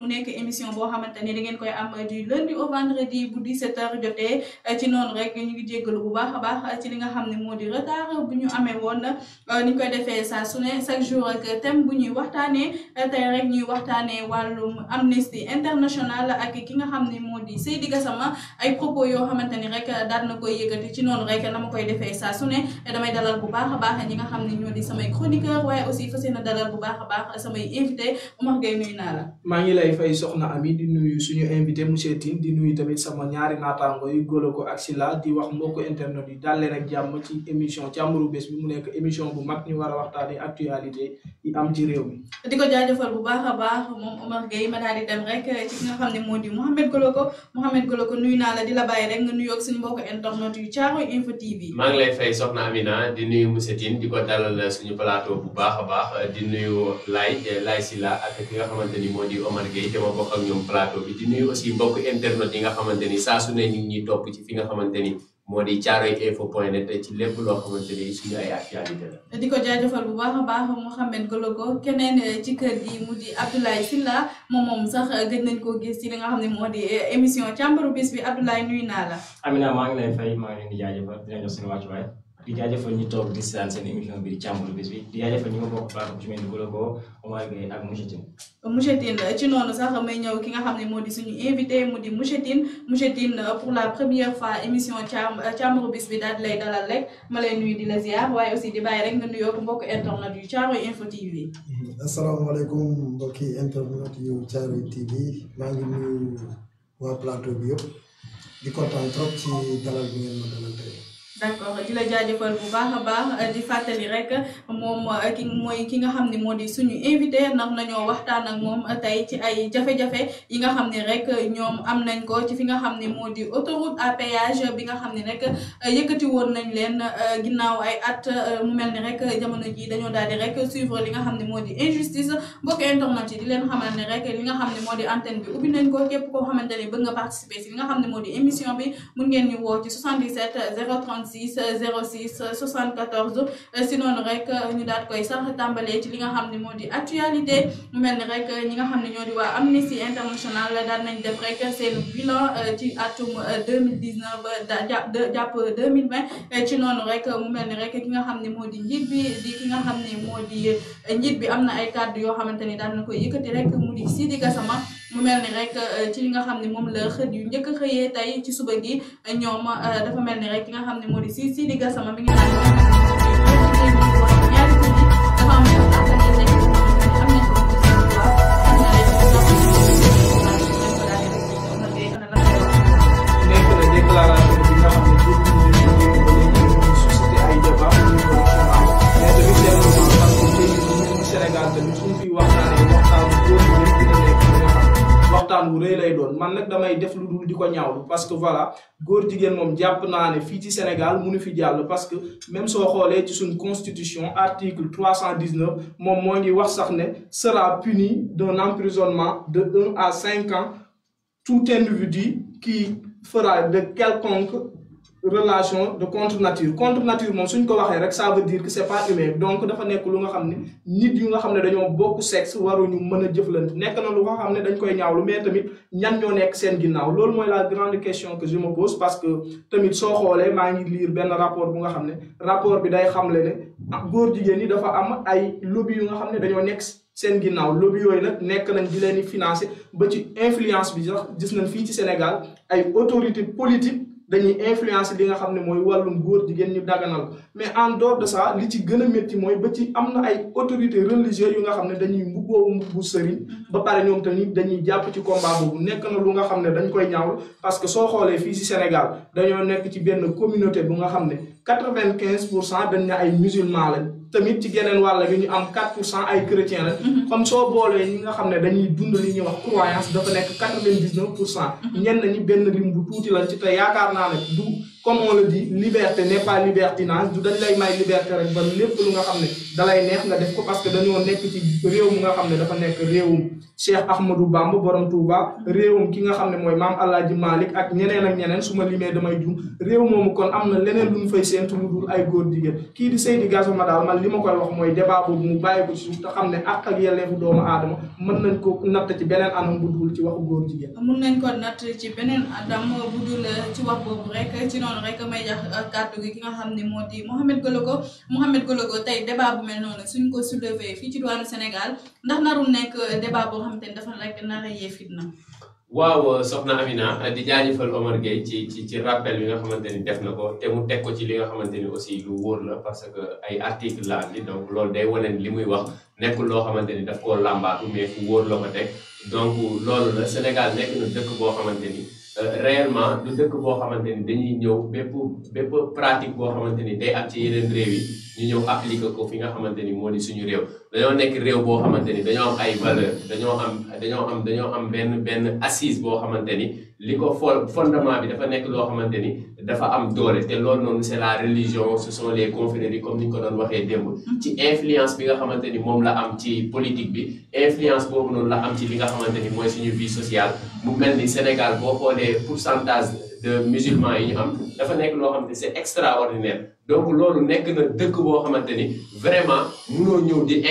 mu nekk émission boo xamante ni da ngeen koy am du lundi au vendredi bu 17h jotee ci noonu rek ñu ngi jéggalu bu baax a baax ci li nga xam ne moo di retard bu ñu amee woon ni ñu koy defee saa su ne chaque jour ak thème bu ñuy waxtaanee tey rek ñuy waxtaanee wàllum Amnesty International ak ki nga xam ne moo di Seydi Gassama ay propos yoo xamante ni rek daal na koy yëkkati ci noonu rek na ma koy defee saa su ne damay dalal bu baax a baax ñi nga xam ne ñoo di samay chroniqueur waaye aussi fas yéene dalal bu baax a baax samay invité Omar Gueye nuyu naa la. maa ngi lay fay soxna Ami di nuyu suñu invité monsieur Tine di nuyu tamit sama ñaari naataango yi Golo ko ak Sila di wax mbokku internet yi daal leen ak jàmm ci émission càmbaru bés bi mu nekk émission bu mag ñu war a waxtaanee actualité yi am ci réew mi. di ko jaajëfal bu baax a baax moom Omar Gueye ma daal di dem rek ci ki nga xam ne moo di Mouhamed Golo ko nuyu naa la di la bàyyi rek nga nuyu ak suñu mbokku internet yu Thiaroye Info TV. maa ngi lay fay soxna Amina di nuyu monsieur Tine di ko dalal suñu plateau bu baax a baax di nuyu Lay Sila ak ki nga xamante ni moo di Omar Gueye te ma bokk ak ñoom plateau bi di nuyu aussi mbokk internet yi nga xamante ni saa su ne ñu ngi ñuy topp ci fi nga xamante ni moo di thiaroyeinfo.net ci lépp loo xamante ni suñu ay actualité la. di ko jaajëfal bu baax a baax Mouhamed Golo ko keneen ci kër gi mu di Abdoulaye Sylla moom sax gëj nañ koo gis ci li nga xam ne moo di émission càmbaru bis bi Abdoulaye nuyu naa la. Amina maa ngi lay fay maa ngi leen di jaajëfal di leen jox seen wàccuwaay di jaajëfal ñu toog di seetaan seen émission bi di càmbaru bis bi di jaajëfal ñu ma bokk plateau ci mel ni Golo ko Omar Gueye ak monsieur Tine. monsieur Tine ci noonu sax may ñëw ki nga xam ne moo di suñu invité mu di monsieur Tine pour la première fois émission càmbaru bis bi daal di lay dalal rek ma lay nuyu di la ziar waaye aussi di bàyyi rek nga nuyoo ko mbokk internet yu Thiaroye Info TV. asalaamaaleykum mbokki internet yu Thiaroye TV maa ngi nuyu waa plateau bi yëpp di kontaan trop ci dalal bi ngeen ma dalal tey. d'accord di la jaajëfal bu baax a baax di fàttali rek moom ki nga xam ne moo di suñu invité ndax nañoo waxtaan ak moom tey ci ay jafe-jafe yi nga xam ne rek ñoom am nañ ko ci fi nga xam ne moo di autoroute à péage bi nga xam ne rek yëkkati woon nañ leen ginnaaw ay at mu mel ni rek jamono ji dañoo daal di rek suivre li nga xam ne moo di injustice mbokk internet yi di leen xamal ne rek li nga xam ne moo di antenne bi ubbi nañ ko képp koo xamante ne bëgg nga participer si li nga xam ne moo di émission bi mun ngeen ñu woo ci 77 036 06 74 si noonu rek ñu daal koy sax tàmbalee ci li nga xam ne moo di actualité mu mel ni rek ñi nga xam ne ñoo di waa Amnesty International daal nañ def rek seen bilan ci atum 2019 jàpp 2020 ci noonu rek mu mel ni rek ki nga xam ne moo di njiit bi di ki nga xam ne moo di njiit bi am na ay kàddu yoo xamante ni daal na koy yëkkati rek mu di Seydi Gassama mu mel ni rek ci li nga xam ne moom la xët yu njëkk xëyee tey ci suba gi ñoom dafa mel ni rek ki nga xam ne moo di Seydi Gassama mi ngi naan ñaari kër yi dafa am nekk na déclaration bi nga xam ne suscité ay débat mais tamit dellument parce que pays bu mel ni Sénégal tamit suñu fi waxtaanee waxtaan bu góor ñi dina nekk li nga xam waxtaan bu rëy lay doon man nag damay def lu dul di ko ñaawlu parce que voilà góor jigéen moom jàpp naa ne fii ci Sénégal mënu fi jàll parce que même soo xoolee ci suñu constitution article 319 moom moo ngi wax sax ne sera puni d'un emprisonnement de 1 à 5 ans tout individu qui fera de quelconque relation de contre nature moom suñ ko waxee rek ça veut dire que c'est pas humain donc dafa nekk lu nga xam ne nit yu nga xam ne dañoo bokk sexe waruñu mën a jëflante nekk na lu nga xam ne dañ koy ñaawlu mais tamit ñan ñoo nekk seen ginnaaw loolu mooy la grande question que je me pose parce que tamit soo xoolee maa ngi lire benn rapport bu nga xam ne rapport bi day xamle ne góor jigéen ñi dafa am ay lobby yu nga xam ne dañoo nekk seen ginnaaw lobby yooyu nag nekk nañ di leen di financer ba ci influence bi sax gis nañ fii ci Sénégal ay autorités politiques dañuy influencer li nga xam ne mooy wàllum góor jigéen ñu daganal ko mais en dehors de ça li ci gën a métti mooy ba ci am na ay autorités religieuses yu nga xam ne dañuy mbubbu sëriñ ba pare ñoom tamit dañuy jàpp ci combat boobu nekk na lu nga xam ne dañ koy ñaawlu parce que soo xoolee fii ci Sénégal dañoo nekk ci benn communauté bu nga xam ne 95% dañ ne ay musulmans lañ tamit ci geneen wàll gi ñu am 4% ay chrétiens lañ comme soo boolee ñi nga xam ne dañuy dund li ñuy wax croyance dafa nekk 99%. ñenn ñi benn lim bu tuuti lañ ci te yaakaar naa ne du comme on le dit liberté n'est pas libertinage du dañ lay may liberté rek ba lépp lu nga xam ne dalay neex nga def ko parce que dañoo nekk ci réew mu nga xam ne dafa nekk réewum Cheikh Ahmadou Bamba borom Touba réewum ki nga xam ne mooy maam Alaaji Malick ak ñeneen su ma limee damay jum réew moomu kon am na leneen lu ñu fay séentu lu dul ay góor jigéen kii di Seydi Gassama daal man li ma koy wax mooy débat boobu mu bàyyi ko ci suuf te xam ne àq ak yelleefu doomu aadama mën nañ ko natt ci beneen anam bu dul ci waxu góor jigéen. mun nañ ko natt ci beneen adam bu dul ci wax boobu rek ci noonu rek may jax kàddu gi ki nga xam ne moo di Mouhamed Gologo tey débat bu mel noonu suñ ko soulever fii ci diwaanu Sénégal ndax narul nekk débat boo xamante ni dafa rek nara yee fitna. waaw soxna Amina di jaajëfal Omar Gueye ci rappel bi nga xamante ni def na ko te mu teg ko ci li nga xamante ni aussi lu wóor la parce que ay article la andi donc loolu day wane li muy wax nekkul loo xamante ni daf koo làmbaatu mais fu wóor la ko teg donc loolu la Sénégal nekk na dëkk boo xamante ni réellement du dëkk boo xamante ni dañuy ñëw bépp pratique boo xamante ni day am ci yeneen réew yi ñu ñëw appliquer ko fi nga xamante ni moo di suñu réew dañoo nekk réew boo xamante ni dañoo am ay valeur dañoo am benn assise boo xamante ni li ko fondement bi dafa nekk loo xamante ni dafa am doole te loolu noonu c'est la religion ce sont les confréries comme ni ñu ko doon waxee démb ci influence bi nga xamante ni moom la am ci politique bi influence boobu noonu la am ci li nga xamante ni mooy suñu vie sociale mu mel ni Sénégal boo xoolee pourcentage de musulmans yi ñu am dafa nekk loo xamante ni c'est extraordinaire donc loolu nekk na dëkk boo xamante ni vraiment mënoo ñëw di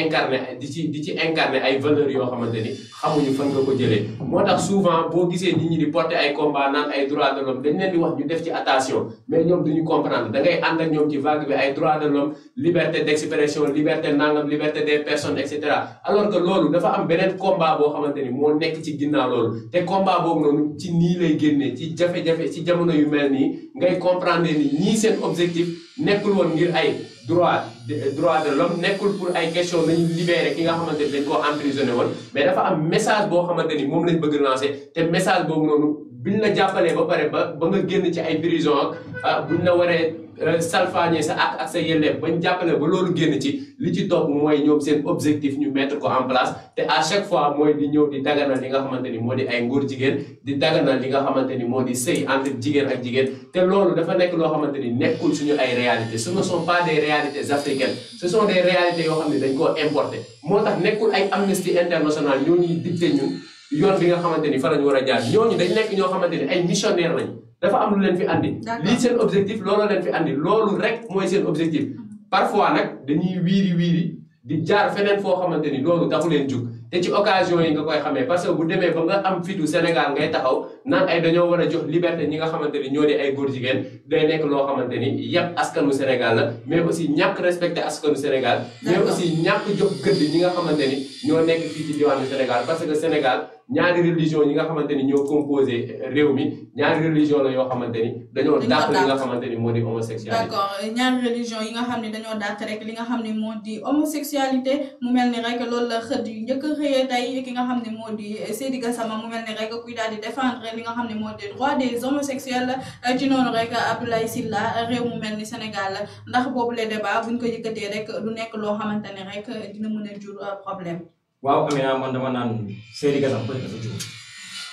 ci incarner ay valeurs yoo xamante ni xamuñu fan nga ko jëlee moo tax souvent boo gisee nit ñi di porter ay combat naan ay droits de l'homme dañ leen di wax ñu def ci attention mais ñoom duñu comprendre da ngay ànd ak ñoom ci vague bi ay droits de l'homme liberté d'expression liberté nangam liberté des personnes et cetera alors que loolu dafa am beneen combat boo xamante ni moo nekk ci ginnaaw loolu te combat boobu noonu ci nii lay génnee ci jafe-jafe ci jamono yu mel nii ngay comprendre ni ñii seen objectif nekkul woon ngir ay droit de l'homme nekkul pour ay question nañu libérer ki nga xamante ni dañ koo emprisonné woon mais dafa am message boo xamante ni moom lañ bëgg lancer te message boobu noonu biñ la jàppalee ba pare ba nga génn ci ay prison ak buñ la waree salfaañee sa ak sa yelleef bañ jàppale ba loolu génn ci li ci topp mooy ñoom seen objectif ñu mettre ko en place te à chaque fois mooy di ñëw di daganal li nga xamante ni moo di ay ngóor jigéen di daganal li nga xamante ni moo di sëy entre jigéen ak jigéen te loolu dafa nekk loo xamante ni nekkul suñu ay réalités ce ne sont pas des réalités africaines ce sont des réalités yoo xam ne dañ koo importer moo tax nekkul ay Amnesty International ñoo ñuy dicté ñun yoon bi nga xamante ni fa lañu war a jaar ñooñu dañ nekk ñoo xamante ni ay missionnaire lañ dafa am lu leen fi andi lii seen objectif loolu leen fi andi loolu rek mooy seen objectif parfois nag dañuy wiiri di jaar feneen foo xamante ni loolu taxu leen jug te ci occasion yi nga koy xamee parce que bu demee ba nga am fitu Sénégal ngay taxaw naan ay dañoo war a jox liberté ñi nga xamante ni ñoo di ay góor jigéen day nekk loo xamante ni yàpp askanu Sénégal la mais aussi ñàkk respecté askanu Sénégal mais aussi ñàkk jox gëdd ñi nga xamante ni ñoo nekk fii ci diwaanu Sénégal parce que Sénégal ñaari religion yi nga xamante ni ñoo composé réew mi ñaari religion la yoo xamante ni dañoo dàq li nga xamante ni moo di homosexualité. d'accord ñaari religion yi nga xam ne dañoo dàq rek li nga xam ne moo di homosexualité mu mel ni rek loolu la xët yu njëkk a xëyee tey ki nga xam ne moo di Seydi Gassama mu mel ni rek kuy daal di défendre li nga xam ne moo di droit des homosexuels ci noonu rek Abdoulaye Sylla réew mu mel ni Sénégal ndax boobu le débat buñ ko yëkkatee rek du nekk loo xamante ne rek dina mën a jur problème. waaw Amina man dama naan Seydi Gassama peut-être dafa jur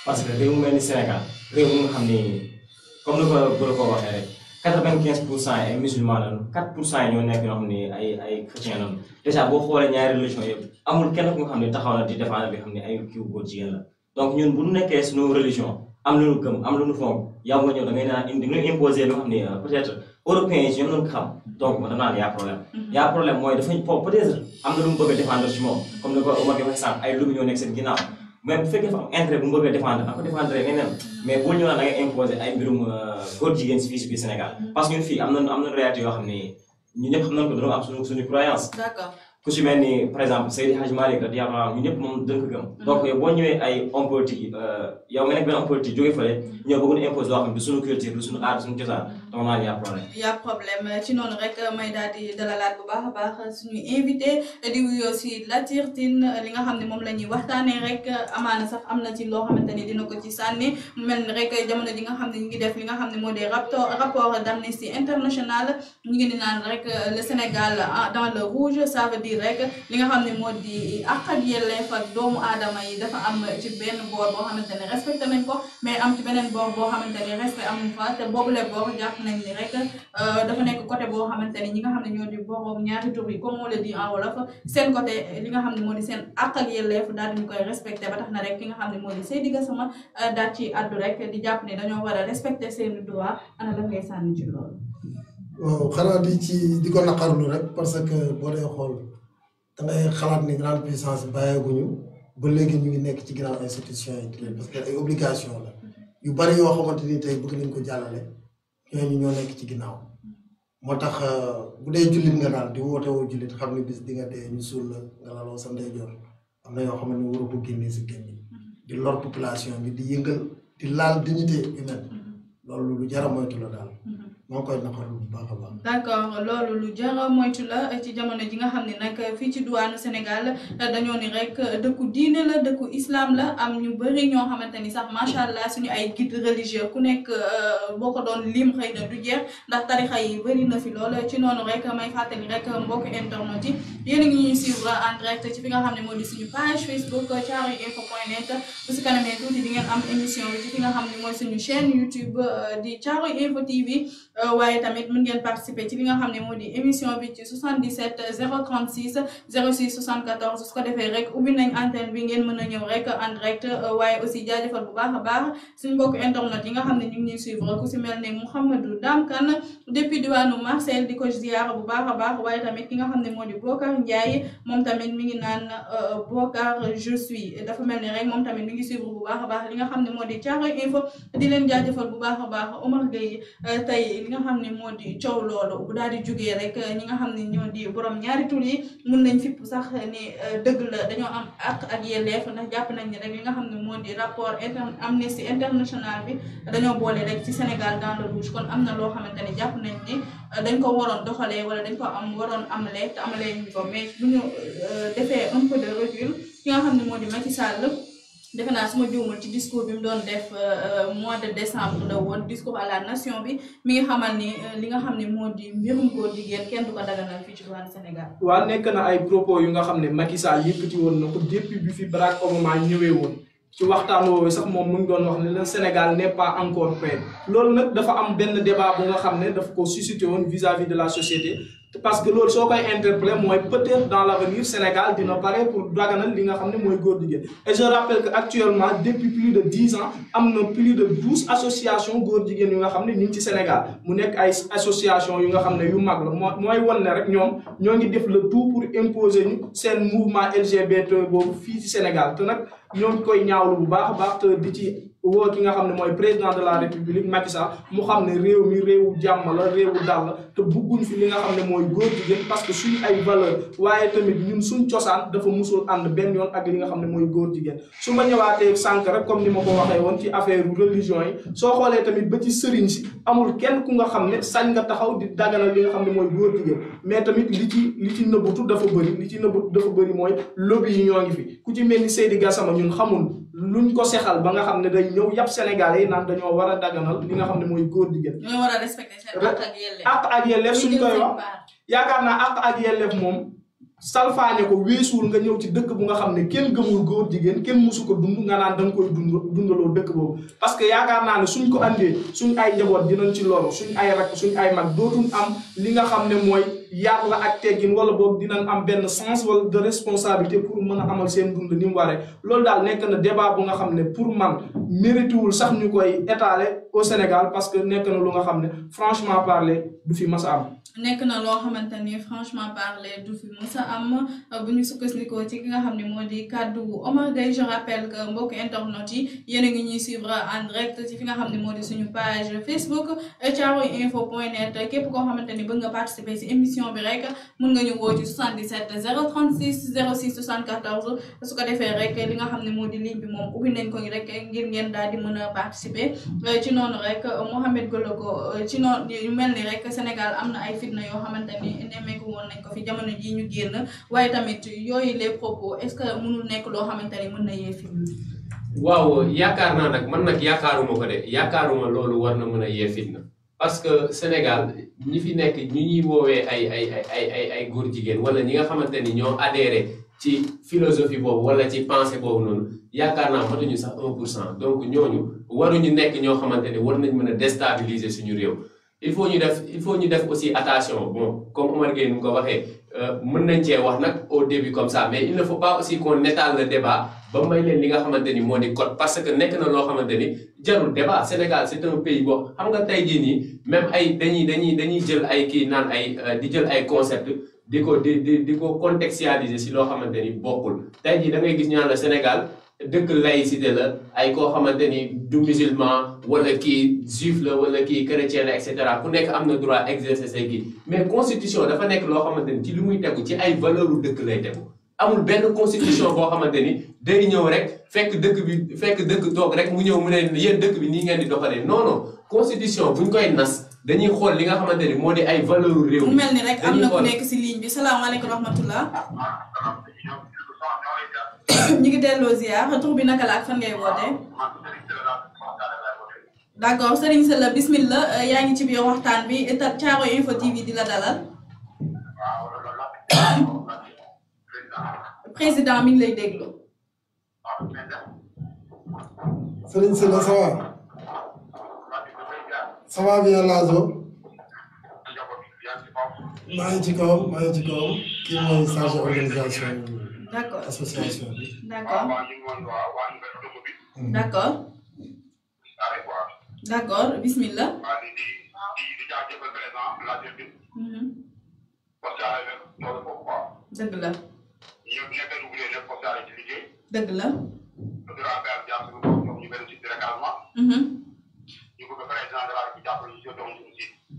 parce que réew mu mel ni Sénégal réew mu nga xam ni comme ni ko waxee rek 95% ay musulmans lañu 4% ñoo nekk ñoo xam ni ay chrétiens lañu déjà boo xoolee ñaari religion yëpp amul kenn ku nga xam ne taxaw na di défendre li xam ne ay kii góor jigéen la donc ñun bu ñu nekkee suñu religion am lu ñu gëm am lu ñu fonk yow nga ñëw da ngay naan di nga imposer loo xam ne peut-être européens yi ñoom ñoo ko xam donc man dama naan y a problème. y a problème mooy dafa foofu peut-être am na lu mu bëgg a défendre ci moom comme ni ko Omar waxee sànq ay lu ñoo nekk seen ginnaaw mais bu fekkee dafa am intérêt bu mu bëgg a défendre da ko défendre neneen mais boo ñëw naan da ngay imposer ay mbirum góor jigéen si fii si biir Sénégal parce que ñun fii am na réalité yoo xam ne ñun ñëpp xam nañ ko dañoo am suñu croyance. d'accord. ku si mel ni par exemple Seydi Hadji Malick radiyallahu anhu ñun ñëpp moom dañ ko gëm. donc boo ñëwee ay homme politique yi yow nga nekk benn homme politique jóge fële ñëw bëgg na imposer loo xam ne du suñu culture du suñu aada suñu cosaan donc naan y a problème. y a problème ci noonu rek may daal di dalalaat bu baax a baax suñu invité di wuyoo si Latir Tine li nga xam ne moom la ñuy waxtaanee rek amaana sax am na ci loo xamante ni dina ko ci sànni mu mel ni rek jamono ji nga xam ne ñu ngi def li nga xam ne moo di rapport d'Amnesty International ñu ngi ni naan rek le Sénégal dans le rouge ça veut dire dire rek li nga xam ne moo di àq ak yelleef ak doomu aadama yi dafa am ci benn boor boo xamante ne respecté nañ ko mais am ci beneen boor boo xamante ne respect amuñ fa te boobule boor jàpp nañ ni rek dafa nekk côté boo xamante ni ñi nga xam ne ñoo di boroom ñaari tur yi comme on le dit en wolof seen côté li nga xam ne moo di seen àq ak yelleef daal ñu koy respecté ba tax na rek ki nga xam ne moo di Seydi Gassama daal ci addu rek di jàpp ne dañoo war a respecté seen droit ana la ngay sànni ci loolu. waaw xanaa di ko naqarlu rek parce que boo dee xool da ngay xalaat ni grande puissance bàyyeeguñu ba léegi ñu ngi nekk ci ginnaaw institution yi parce que ay obligation la yu bari yoo xamante ni tey bëgg nañ ko jàllale ñooñu ñoo nekk ci ginnaaw moo tax bu dee jullit nga daal di woote woo jullit xam ne bis di nga dee ñu suul la nga laloo sa ndeyjoor am na yoo xam ne waru ko génnee si génn di lor population bi di yëngal di laal dignité humaine loolu lu jar a moytu la daal. moo koy naqarlu bu baax a baax. d'accord loolu lu jar a moytu la ci jamono ji nga xam ne nag fii ci duwaanu Sénégal dañoo ni rek dëkku diine la dëkku islam la am ñu bëri ñoo xamante ni sax macha allah suñu ay guide religieux ku nekk boo ko doon lim xëy na du jeex ndax tarixa yi bëri na fi lool ci noonu rek may fàttali rek mbokk internet yi yéen a ngi ñuy suivre en direct ci fi nga xam ne moo di suñu page Facebook thiaroyeinfo.net bu si kanamee tuuti di ngeen am émission bi ci fi nga xam ne mooy suñu chaîne YouTube di Thiaroye Info TV. waaye tamit mën ngeen participer ci li nga xam ne moo di émission bi ci 77 036 06 74 su ko defee rek ubbi nañ antenne bi ngeen mën a ñëw rek en direct waaye aussi jaajëfal bu baax a baax suñu mbokk internet yi nga xam ne ñu ngi ñuy suivre ku si mel ne Mouhamadou Dame Kane depuis diwaanu Marseille di ko ziar bu baax a baax waaye tamit ki nga xam ne moo di Bokar Ndiaye moom tamit mi ngi naan Bokar je suis dafa mel ni rek moom tamit mi ngi suivre bu baax a baax li nga xam ne moo di Thiaroye Info di leen jaajëfal bu baax a baax Omar Gueye tey li nga xam ne moo di coow loolu bu daal di jógee rek ñi nga xam ne ñoo di borom ñaari tur yi mun nañ fipp sax ni dëgg la dañoo am àq ak yelleef ndax jàpp nañ ni rek li nga xam ne moo di rapport Amnesty International bi dañoo boole rek ci Sénégal dans le rouge kon am na loo xamante ne jàpp nañ ni dañ ko waroon doxalee wala dañ ko waroon amalee te amalee ñu ko mais bu ñu defee un peu de recul ki nga xam ne moo di Macky Sall defe naa su ma juumul ci discours bi mu doon def mois de décembre la woon discours à la nation bi mi ngi xamal ni li nga xam ne moo di mbirum góor jigéen kenn du ko daganal fii ci diwaan Sénégal. waaw nekk na ay propos yu nga xam ne Macky Sall yëkkati woon na ko depuis bi fi Barack Obama ñëwee woon ci waxtaan woowu sax moom mu ngi doon wax ne le Sénégal n'est pas encore prêt loolu nag dafa am benn débat bu nga xam ne daf ko suscité woon vis-à-vis de la société. parce que loolu soo koy interpellé mooy peut-être dans l'avenir Sénégal dina pare pour daganal li nga xam ne mooy góor jigéen et je rappelle que actuellement depuis plus de 10 ans am na plus de 12 associations góor jigéen yu nga xam ne ñu ngi ci Sénégal mu nekk ay association yu nga xam ne yu mag la mooy wan ne rek ñoom ñoo ngi def le tout pour imposer ñu seen mouvement LGBT boobu fii ci Sénégal te nag ñoo ngi koy ñaawlu bu baax a baax te di ci woo ki nga xam ne mooy président de la république Macky Sall mu xam ne réew mi réewu jàmm la réewu dal la te bugguñ fi li nga xam ne mooy góor jigéen parce que suñu ay valeur waaye tamit ñun suñ cosaan dafa musul ànd benn yoon ak li nga xam ne mooy góor jigéen su ma ñëwaatee sànq rek comme ni ma ko waxee woon ci affaire religion yi soo xoolee tamit ba ci sëriñ si amul kenn ku nga xam ne sañ nga taxaw di daganal li nga xam ne mooy góor jigéen mais tamit li ci nëbbutu dafa bëri mooy lobby yi ñoo ngi fi ku ci mel ni Seydi Gassama ñun xamul luñ ko sexal ba nga xam ne day ñëw yàpp Sénégalais yi naan dañoo war a daganal li nga xam ne mooy góor jigéen. ñoo war a respecté seen àq ak yelleef. àq ak yelleef suñ koy wax yaakaar naa àq ak yelleef moom salfaañe ko weesuwul nga ñëw ci dëkk bu nga xam ne kenn gëmul góor jigéen kenn musu ko dund nga naan da nga koy dundaloo dëkk boobu. parce que yaakaar naa ne suñ ko andee suñ ay njaboot dinañ ci loru suñ ay rak suñ ay mag dootuñ am li nga xam ne mooy yar la ak teggin wala boobu dinañ am benn sens wala de responsabilité pour mën a amal seen dund ni mu waree loolu daal nekk na débat bu nga xam ne pour man mérité wul sax ñu koy étaler au Sénégal parce que nekk na lu nga xam ne franchement parler du fi mas a am. nekk na loo xamante ni franchement parler du fi mës a am bu ñu sukkandikoo ci ki nga xam ne moo di kàddu Omar Gueye je rappelle que mbokk internet yi yéen a ngi ñuy suivre en direct ci fi nga xam ne moo di suñu page Facebook thiaroyeinfo.net képp koo xamante ni bëgg nga participer ci émission bi rek mun nga ñu woo ci 77 036 06 74 su ko defee rek li nga xam ne moo di ligne bi moom ubbi nañ ko rek ngir ngeen daal di mën a participer ci noonu rek Mohamed Goloko ci noonu yu mel ni rek Sénégal am na ay fitna yoo xamante ni nemmeeku woon nañ ko fi jamono ji ñu génn waaye tamit yooyu les propos est-ce que mënul nekk loo xamante ni mën na yee fitna. waaw yaakaar naa nag man nag yaakaaruma ko de yaakaaruma loolu war na mën a yee fitna parce que Sénégal ñi fi nekk ñi ñuy woowee ay góor jigéen wala ñi nga xamante ni ñoo adhéré ci philosophie boobu wala ci pensée boobu noonu yaakaar naa matuñu sax 1% donc ñooñu waruñu nekk ñoo xamante ni war nañ mën a déstabiliser suñu réew. il faut ñu def aussi attention bon comme Omar Gueye nu ko waxee mën nañ cee wax nag au début comme ça mais il ne faut pas aussi qu'on étale le débat ba may leen li nga xamante ni moo di code parce que nekk na loo xamante ni jarul débat Sénégal c'est un pays boo xam nga tey jii nii même ay dañuy jël ay kii naan ay di jël ay concept di ko contextualiser si loo xamante ni bokkul tey jii da ngay gis ñaan la Sénégal dëkk laïcité la ay koo xamante ni du musulman wala kii juif la wala kii chrétien la et cetera ku nekk am na droit exercer say kii mais constitution dafa nekk loo xamante ni ci li muy tegu ci ay valeur dëkk lay tegu amul benn constitution boo xamante ni day ñëw rek fekk dëkk toog rek mu ñëw mu ne yéen dëkk bi nii ngeen di doxalee non non constitution buñ koy nas dañuy xool li nga xamante ni moo di ay valeur réew mu mel ni rek am na ku nekk si ligne bi salaamaaleykum wa rahmatullah ñu ngi delloo ziar tur bi naka la ak fan ngay woote d'accord Serigne Sylla bismillah yaa ngi ci biir waxtaan bi Thiaroye Info TV di la dalal président mi ngi lay déglu. Serigne Sylla ça va bien Lazo maa ngi ci kawam kii mooy chargé organisation d'accord association bi. d'accord bismillah. dëgg la. dëgg la.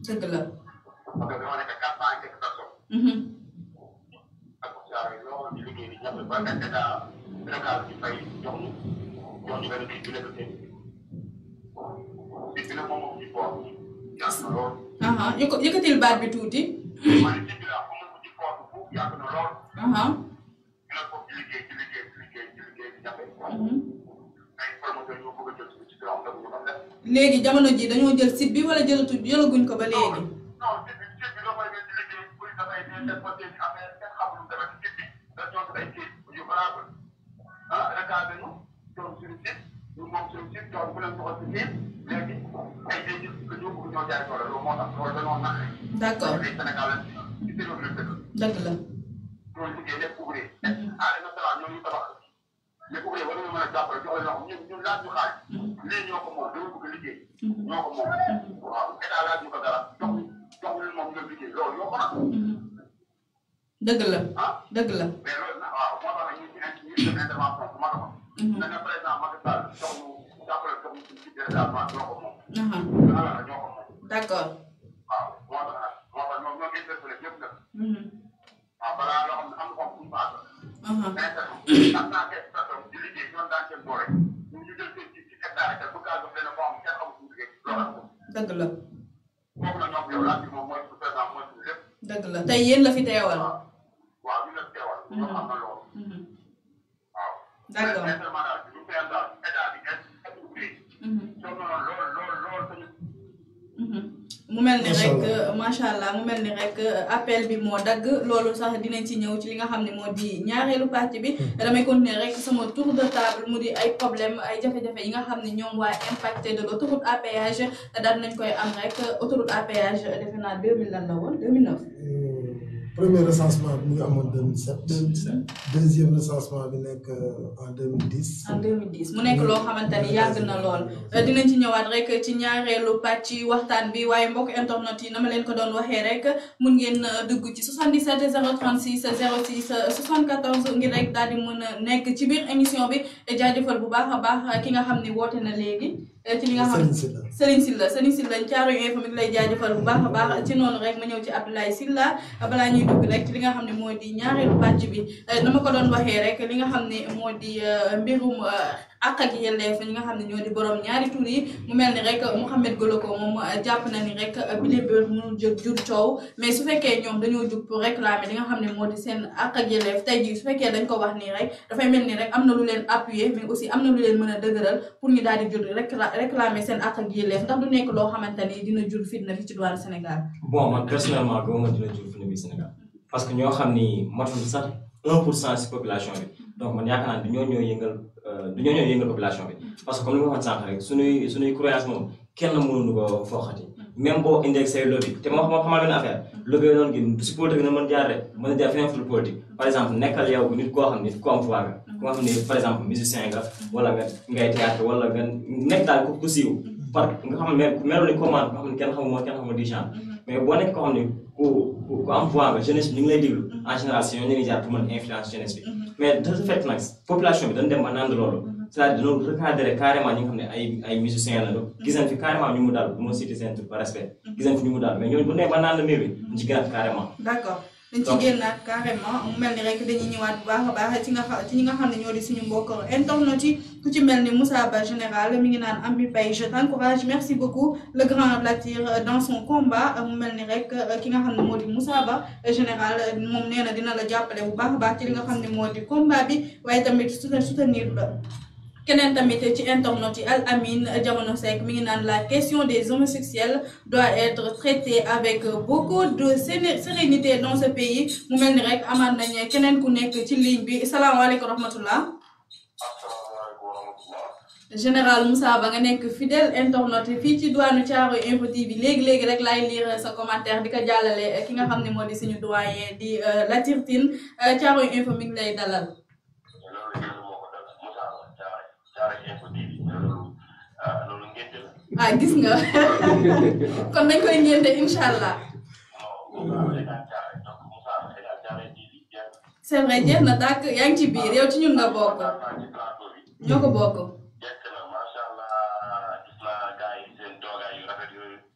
dëgg la. yëkkatil baat bi tuuti. léegi jamono ji dañoo jël site bi wala jëlaguñ ko ba léegi. d'accord. dëgg la. dëgg la. dëgg la. d'accord. dëgg la. dëgg la tey yéen la fi teewal. d'accord. mu mel ni rek macha allah mu mel ni rek appel bi moo dagg loolu sax dinañ ci ñëw ci li nga xam ne moo di ñaareelu partie bi damay continuer rek sama tour de table mu di ay problème ay jafe-jafe yi nga xam ne ñoom waa impacté de l'autoroute à péage daal nañ koy am rek autoroute à péage defe naa 2000 lan la woon 2009. premier recensement bi mu ngi amoon 2007. deuxième recensement bi nekk en 2010. en 2010 mu nekk loo xamante ni yàgg na lool dinañ ci ñëwaat rek ci ñaareelu pàcc waxtaan bi waaye mbokk internet yi na ma leen ko doon waxee rek mun ngeen dugg ci 77 036 06 74 ngir rek daal di mën a nekk ci biir émission bi jaajëfal bu baax a baax ki nga xam ni woote na léegi. ci li nga xam Serigne Sylla Thiaroye Info mi ngi lay jaajëfal bu baax a baax ci noonu rek ma ñëw ci Abdoulaye Sylla balaa ñuy dugg rek ci li nga xam ne moo di ñaareelu pàcc bi na ma ko doon waxee rek li nga xam ne moo di mbirum ak yelleef ñi nga xam ne ñoo di borom ñaari tur yi mu mel ni rek Mouhamed Goloko moom jàpp na ni rek bile bër mënul jur coow mais su fekkee ñoom dañoo jug pour réclamer li nga xam ne moo di seen ak yelleef tey jii su fekkee dañ ko wax nii rek dafay mel ni rek am na lu leen appuyer mais aussi am na lu leen mën a dëgëral pour ñu daal di jur réclamer seen ak yelleef ndax du nekk loo xamante ni dina jur fitna fi ci douane Sénégal. bon man personnellement gëmuma dina jur fitna bi Sénégal parce que ñoo xam ni matul sax 1% si population bi donc man yaakaar naa ne ñoo ñooy yëngal population bi parce que comme li ma waxoon sànq rek suñuy croyance moom kenn mënuñu ko fooxati même boo indee say lobby te ma xamal benn affaire lobby yooyu noonu gi si politique na mën jaar rek mën a jaar feneen fu politique par exemple nekkal yow nit koo xam ni ku am foi nga ku nga xam ni par exemple musicien nga wala nga ngay théâtre wala nga nekk daal ku siiw par nga xam ne melul ni commande nga xam ne kenn xamul di chant mais boo nekk koo xam ne ku am foi nga jeunesse bi ñu ngi lay déglu en général si ñoo ñi jaar pour mën influence jeunesse bi mais de ce fait nag population bi dañ dem ba nand loolu c'est-à-dire dañoo recadrer carrément ñi nga xam ne ay musiciens lañu gis nañ fi carrément ñu mu daal bu ma cité seen tur par respect gis nañ fi ñu mu daal mais ñooñu bu nekk ba nand mbir bi ñu ci gënaat carrément d'accord dañ ci génnaat carrément mu mel ni rek dañuy ñëwaat bu baax a baax ci ñi nga xam ne ñoo di suñu mbokk internet yi ku ci mel ni Moussa Ba général mi ngi naan Ambi Paye je t'encourage merci beaucoup le grand Latir dans son combat mu mel ni rek ki nga xam ne moo di Moussa Ba général moom nee na dina la jàppale bu baax a baax ci li nga xam ne moo di combat bi waaye tamit soutenir la keneen tamit ci internet yi Al Amin Jamono Seck mi ngi naan la question des homosexuels doit être traitée avec beaucoup de sérénité dans ce pays mu mel ni rek amaat nañ keneen ku nekk ci ligne bi salaamaaleykum rahmatullah général Moussa Ba nga nekk fidèle internet fii ci douane Thiaroye Info TV léegi rek laay lire sa commentaire di ko jàllale ki nga xam ne moo di suñu doyen di Latir Tine Thiaroye Info mi ngi lay dalal. ah gis nga kon dañ koy ngénte incha c'est vrai jeex na tàkk yaa ngi ci biir yow ci ñun nga bokk ñoo ko bokk.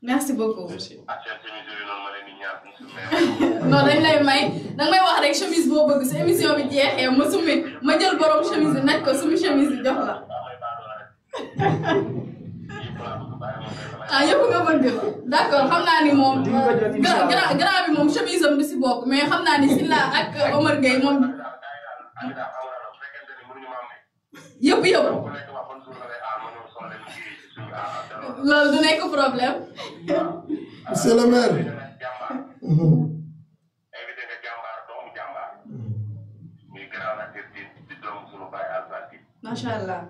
merci beaucoup. non dañ lay may danga may wax rek chemise boo bëgg sa émission bi jeexee ma summi ma jël borom chemise bi naj ko summi chemise bi jox la. ah yëpp nga bëgg d'accord xam naa ni moom grand bi moom chemise am du si bokk mais xam naa ni Silla ak Omar Gueye moom yëpp loolu du nekk problème. monsieur le maire. macha allah.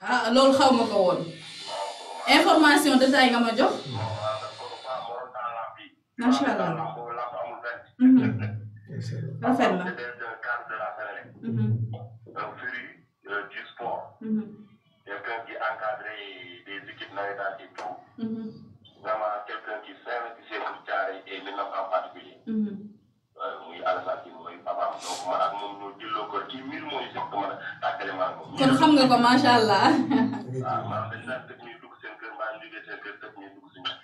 ah loolu xaw ma ko woon information détail nga ma jox. macha allah. rafet na. Quelqu'un qui encadre des équipes navétanes et tout. Vraiment quelqu'un qui s'investissait pour Thiaroye et Minam en particulier. muy Alassane mooy papaam donc man ak moom ñoo jëloo ko ci mbir mooy sax ko mën a tàggale maa ngi moom. kon xam nga ko macha allah. waaw maanaam dañu daan dëkk ñuy dugg seen kër mbaa ñu jógee seen kër dëkk ñuy dugg si ñun.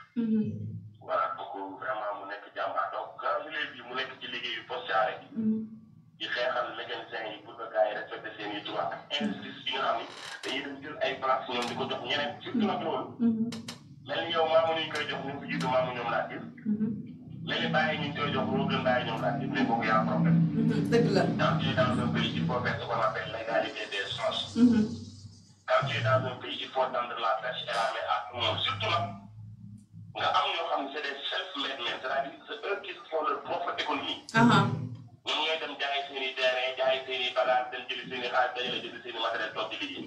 voilà donc vraiment mu nekk jàmbaar donc quand je l'ai vu mu nekk ci liggéeyu poste Thiaroye. di xeexal mécaniciens yi pour que gars yi respecté seen i droit ak injustice yi nga xam ni dañuy dem jël ay place ñoom di ko jox ñeneen surtout nag loolu. mel ni yow maamu ñu koy jox ñu ko jiitu maamu ñoom laa gis. léegi bàyyi ñu koy jox moo gën bàyyi ñoom laa gis mais kooku yaa problème. dëgg la. Quand tu es dans un pays il faut faire ce qu'on appelle l'égalité des chances. Quand tu es dans un pays il faut tendre la perche et la main à tout le monde surtout nag nga am ñoo xam ne c'est des self-made men c'est-à-dire c'est eux qui font leur propre économie. ñoom ñooy dem jaay seen i terrain jaay seen i bagages dem jëli seen i xaalis dajale jëli seen i matériel toog di liggéey.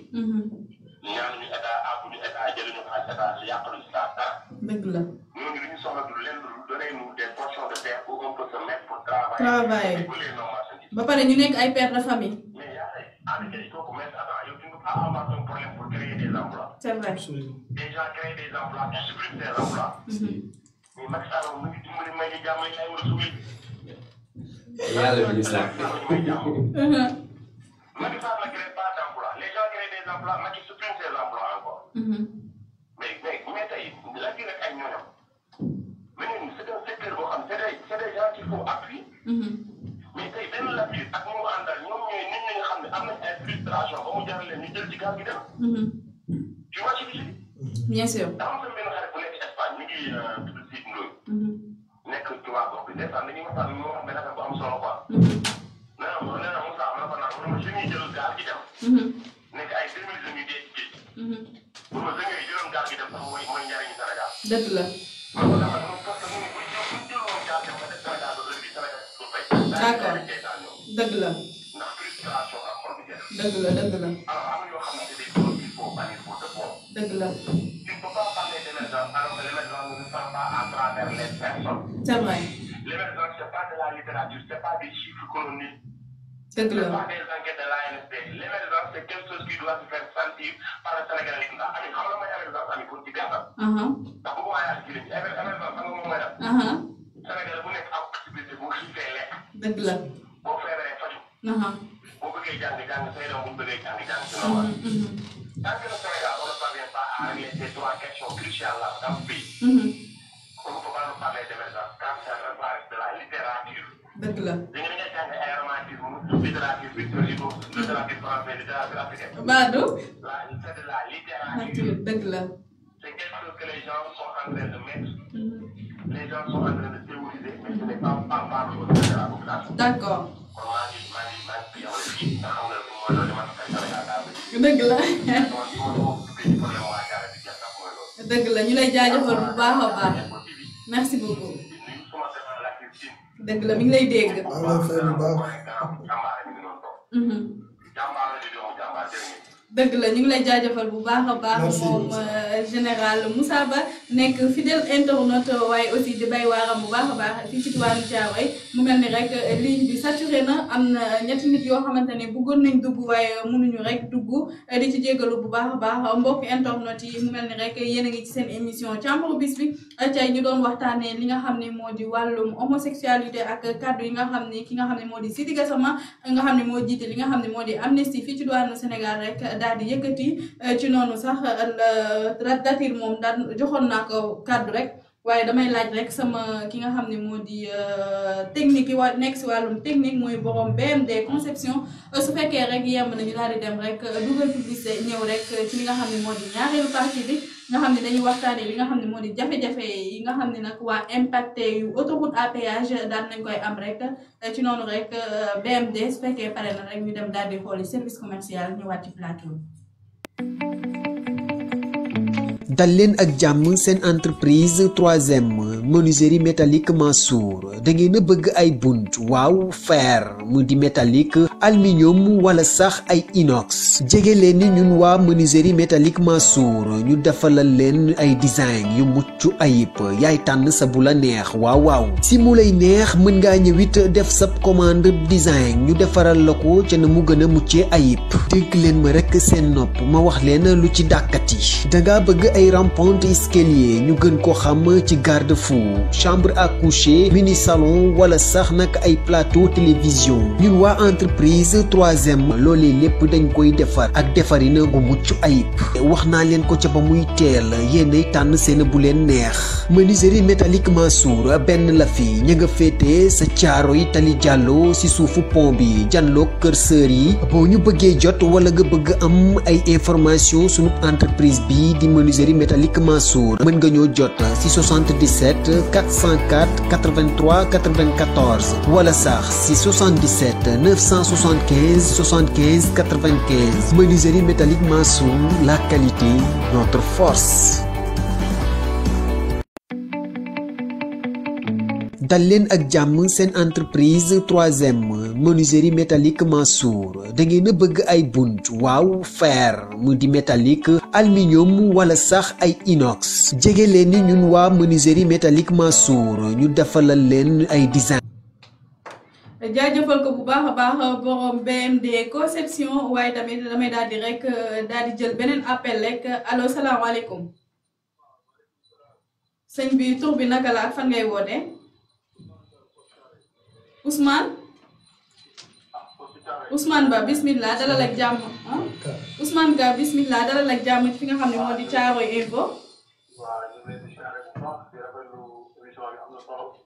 ñaanuñu état àgguñu état jëluñu xaalis état si yàqaluñu si dara. dëgg la. ñooñu li ñu soxla du leen lu donnez-nous des portions de terre où on peut se mettre pour travailler. ba pare ñu nekk ay pères de famille. mais yaa ngi avec kooku mais attends yow tu ne peux pas avoir un problème pour créer des emplois. c'est vrai. des gens créent des emplois et suppriment des emplois. mais Macky Sall mu ngi dimbali may ñu jàmm yi ay war a suuli. yàlla bi ñu sàkk. Macky Sall ne crée pas d'emploi les gens créent des emplois Macky supprime ces emplois encore. mais tey la gi rek ay ñooñam. mais c'est un secteur boo xam c'est des gens qu'il faut appuyer. mais tey benn la ak am nañ ay frustration ba mu jaral leen ñu jël ci gaal gi dem. tu vois ci bi. bien sûr. daa am sa benn xarit bu nekk Espagne ñu ngi tudd Sidi Ndoye. nekk ci waa gox bi ndeysaan dañuy waxtaan ñu wax benn affaire bu am solo quoi. nee na Moussa ma ne ko naan ma jeunes yi jël gaal gi dem. nekk ay 2000 jeunes yu dee ci géej. pour ma jeunes yi jëloon gaal gi dem sax mooy njariñu Sénégal. dëgg la. man ko dafa moom parce que ñun bu ñu jëloon gaal dem ba def Sénégal ba heure bi Sénégal du fay. d'accord dëgg la. ndax frustration ak xol bi jeex. dëgg la dëgg la. alors am na yoo xam ne c'est des choses qu'il faut bannir pour de bon. dëgg la. tu ne peux pas parler d'émergence alors que l'émergence ne se sent pas à travers les personnes. c'est vrai. L'émergence, c'est pas de la littérature, c'est pas des chiffres coloniques. dëgg la. C'est pas des enquêtes de l'ANSP. L'émergence, c'est quelque chose qui doit se faire sentir par le Sénégalais. Ndax Ami xam nga mooy émergence Ami pour ci gàttal. ndax bu ko waxee ak ci liñ émergence xam nga moom mooy def. Sénégal bu nekk am possibilité bu xiifee lekk. dëgg la. boo feebaree faju. boo bëggee jàng say doom bu bëggee jàng ci normal. Tant que le Sénégal on ne parvient pas à régler ces trois questions cruciales là dans ce pays. On ne peut pas nous parler d'émergence quand ça parle de la littérature. dëgg la. dañu ne nga jàng ay romantisme littérature victorienne littérature française littérature africaine. Badou. C'est de la littérature. dëgg la. C'est quelque chose que les gens sont en train de mettre. Les gens sont en train de théoriser, mais ce n'est pas par le côté de la population. d'accord. kon maa ngi yow fii nga xam ne mooy loolu man kay Sénégal daal dëgg la. mooy dëgg la ñu lay jaajëfal bu baax a baax. merci beaucoup. dëgg la mi ngi lay dégg. maa ngi lay fay bu baax. dëgg la ñu ngi lay jaajëfal bu baax a baax moom général Moussa Ba nekk fidèle internaute waaye aussi di bay waaram bu baax a baax fii ci diwaanu Thiaroye mu mel ni rek ligne bi saturé na am na ñetti nit yoo xamante ne bëggoon nañ dugg waaye mënuñu rek dugg di ci jégalu bu baax a baax mbokk internaute yi mu mel ni rek yéen a ngi ci seen émission càmbaru bis bi tey ñu doon waxtaanee li nga xam ne moo di wàllum homosexualité ak kaddu yi nga xam ne ki nga xam ne moo di Sidi Gassama nga xam ne moo jiite li nga xam ne moo di Amnesty fii ci diwaanu Sénégal rek daal di yëkkati ci noonu sax datir moom daan joxoon naa ko kàddu rek waaye damay laaj rek sama ki nga xam ne moo di technique yi nekk si wàllum technique mooy borom BMD conception su fekkee rek yemb nañu daal di dem rek dugal publicité ñëw rek ci li nga xam ne moo di ñaareelu partie bi nga xam ne dañuy waxtaanee li nga xam ne moo di jafe-jafe yi nga xam ne nag waa impacté yu autoroute à péage daan nañ koy am rek ci noonu rek BMD su fekkee pare na rek ñu dem daal di xooli service commercial ñëwaat ci plateau bi. dal leen ak jàmm seen entreprise 3M menuiserie métallique Mansour da ngeen a bëgg ay bunt waaw fer mu di métallique aluminium wala sax ay inox jege leen ni ñun waa menuiserie métallique Mansour ñu defalal leen ay design yu mucc ayib yaay tànn sa bu la neex waaw waaw si mu lay neex mën ngaa ñëwit def sa commande design ñu defaral la ko ca na mu gën a muccee ayib dégg leen ma rek seen nopp ma wax leen lu ci dàkkati danga bëgg ay rampante escalier ñu gën ko xam ci garde-fou chambre à coucher mini salon wala sax nag ay plateau télévision ñun waa entreprise 3M loolee lépp dañ koy defar ak defarina gu mucc ayib wax naa leen ko ca ba muy teel yéenay tànn seen bu leen neex menuiserie métallique Mansour benn la fi ña nga féete sa Thiaroye Tali Diallo si suufu pont bi janloog kër sër yi boo ñu bëggee jot wala nga bëgg am ay information sunu entreprise bi di menuiserie métallique Mansour mën nga ñoo jot si 77 404 83 94 wala sax si 77 975 75 95 menuiserie métallique Mansour la qualité notre force. dal leen ak jàmm seen entreprise 3M menuiserie métallique Mansour da ngeen a bëgg ay bunt waaw fer mu di métallique aluminium wala sax ay inox jege leen ni ñun waa menuiserie métallique Mansour ñu defalal leen ay design. jaajëfal ko bu baax a baax borom BMD conception waaye tamit damay daal di rek daal di jël beneen appel rek allo salaamaaleykum sëñ bi tur bi naka la ak fan ngay woote Ousmane Ba bismillah dalal ak jàmm Ousmane Ba bismillah dalal ak jàmm fi nga xam ne moo di Thiaroye Info.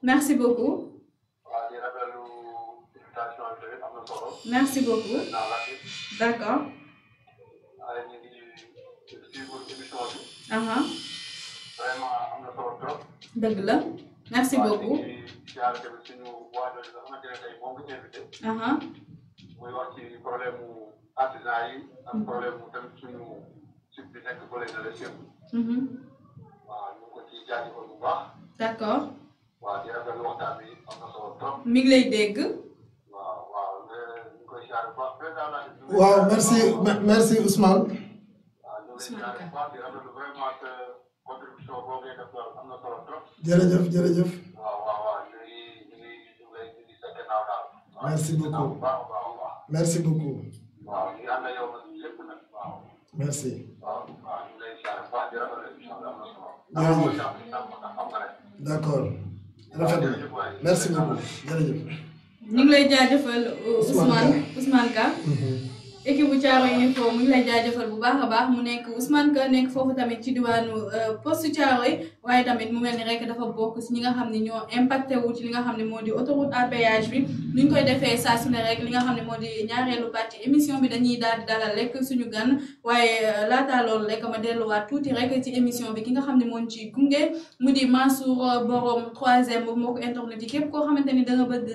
merci beaucoup. merci beaucoup. d'accord. waaye ñu ngi suivre émission bi. vraiment am na solo trop. dëgg la merci beaucoup. waaw ñu ngi siyaare tamit suñu waajal yi nga xamante ne tey moom nga invité. muy wax ci problème mu artisan yi. ak problème mu tamit suñu site bi nekk bële na la Sémbu. waaw ñu ngi ko ciy jaajëfal bu baax. d'accord. waaw di rafetlu waxtaan bi am na solo trop. mi ngi lay dégg. waaw waaw ñu koy siyaare bu baax président la. waaw merci Ousmane. waaw ñu ngi lay siyaare bu baax di rafetlu vraiment que contribution boobu ngay def am na solo trop. jërëjëf. waaw ñu ngi sa gannaaw daal. merci beaucoup merci beaucoup. waaw ñu ànd ak yow nag lépp nag waaw. merci. waaw ñu ngi lay siyaare bu baax di rafetlu émission bi am na solo. d'accord rafetlu merci beaucoup jërëjëf. ñu ngi lay jaajëfal Ousmane Ka. équipe bu Thiaroye Info mu ngi lay jaajëfal bu baax a baax mu nekk Ousmane Ka nekk foofu tamit ci diwaanu poste Thiaroye waaye tamit mu mel ni rek dafa bokk si ñi nga xam ne ñoo impacté wu ci li nga xam ne moo di autoroute à péage bi ni ñu koy defee saa su ne rek li nga xam ne moo di ñaareelu partie émission bi dañuy daal di dalal rek suñu gan waaye laataa loolu rek ma delluwaat tuuti rek ci émission bi ki nga xam ne moo ci gunge mu di Mansour borom 3e moo ko internet yi képp koo xamante ni da nga bëgg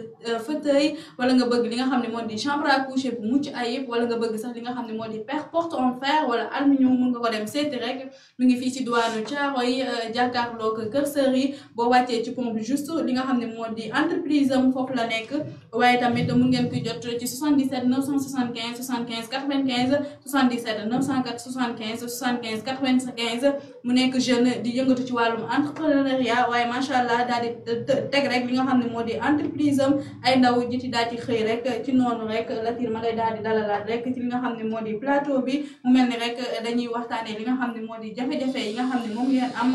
fauteuil wala nga bëgg li nga xam ne moo di chambre à coucher bu mucc ayib wala nga bëgg sax li nga xam ne moo di porte en fer wala aluminium mun nga ko dem seeti rek mu ngi fii ci diwaanu Thiaroye jàkkaarloo ko Kër Sëri boo wàccee ci pont bi juste li nga xam ne moo di entreprise am foofu la nekk waaye tamit mun ngeen koy jot ci 77 975 75 95 77 904 75 75 95 mu nekk jeune di yëngatu ci wàllum entrepreneuriat waaye macha allah daal di teg rek li nga xam ne moo di entreprise am ay ndaw jiti daal ci xëy rek ci noonu rek Latir ma lay daal di dalalaat rek ci li nga xam ne moo di plateau bi mu mel ni rek dañuy waxtaanee li nga xam ne moo di jafe-jafe yi nga xam ne moom ngeen am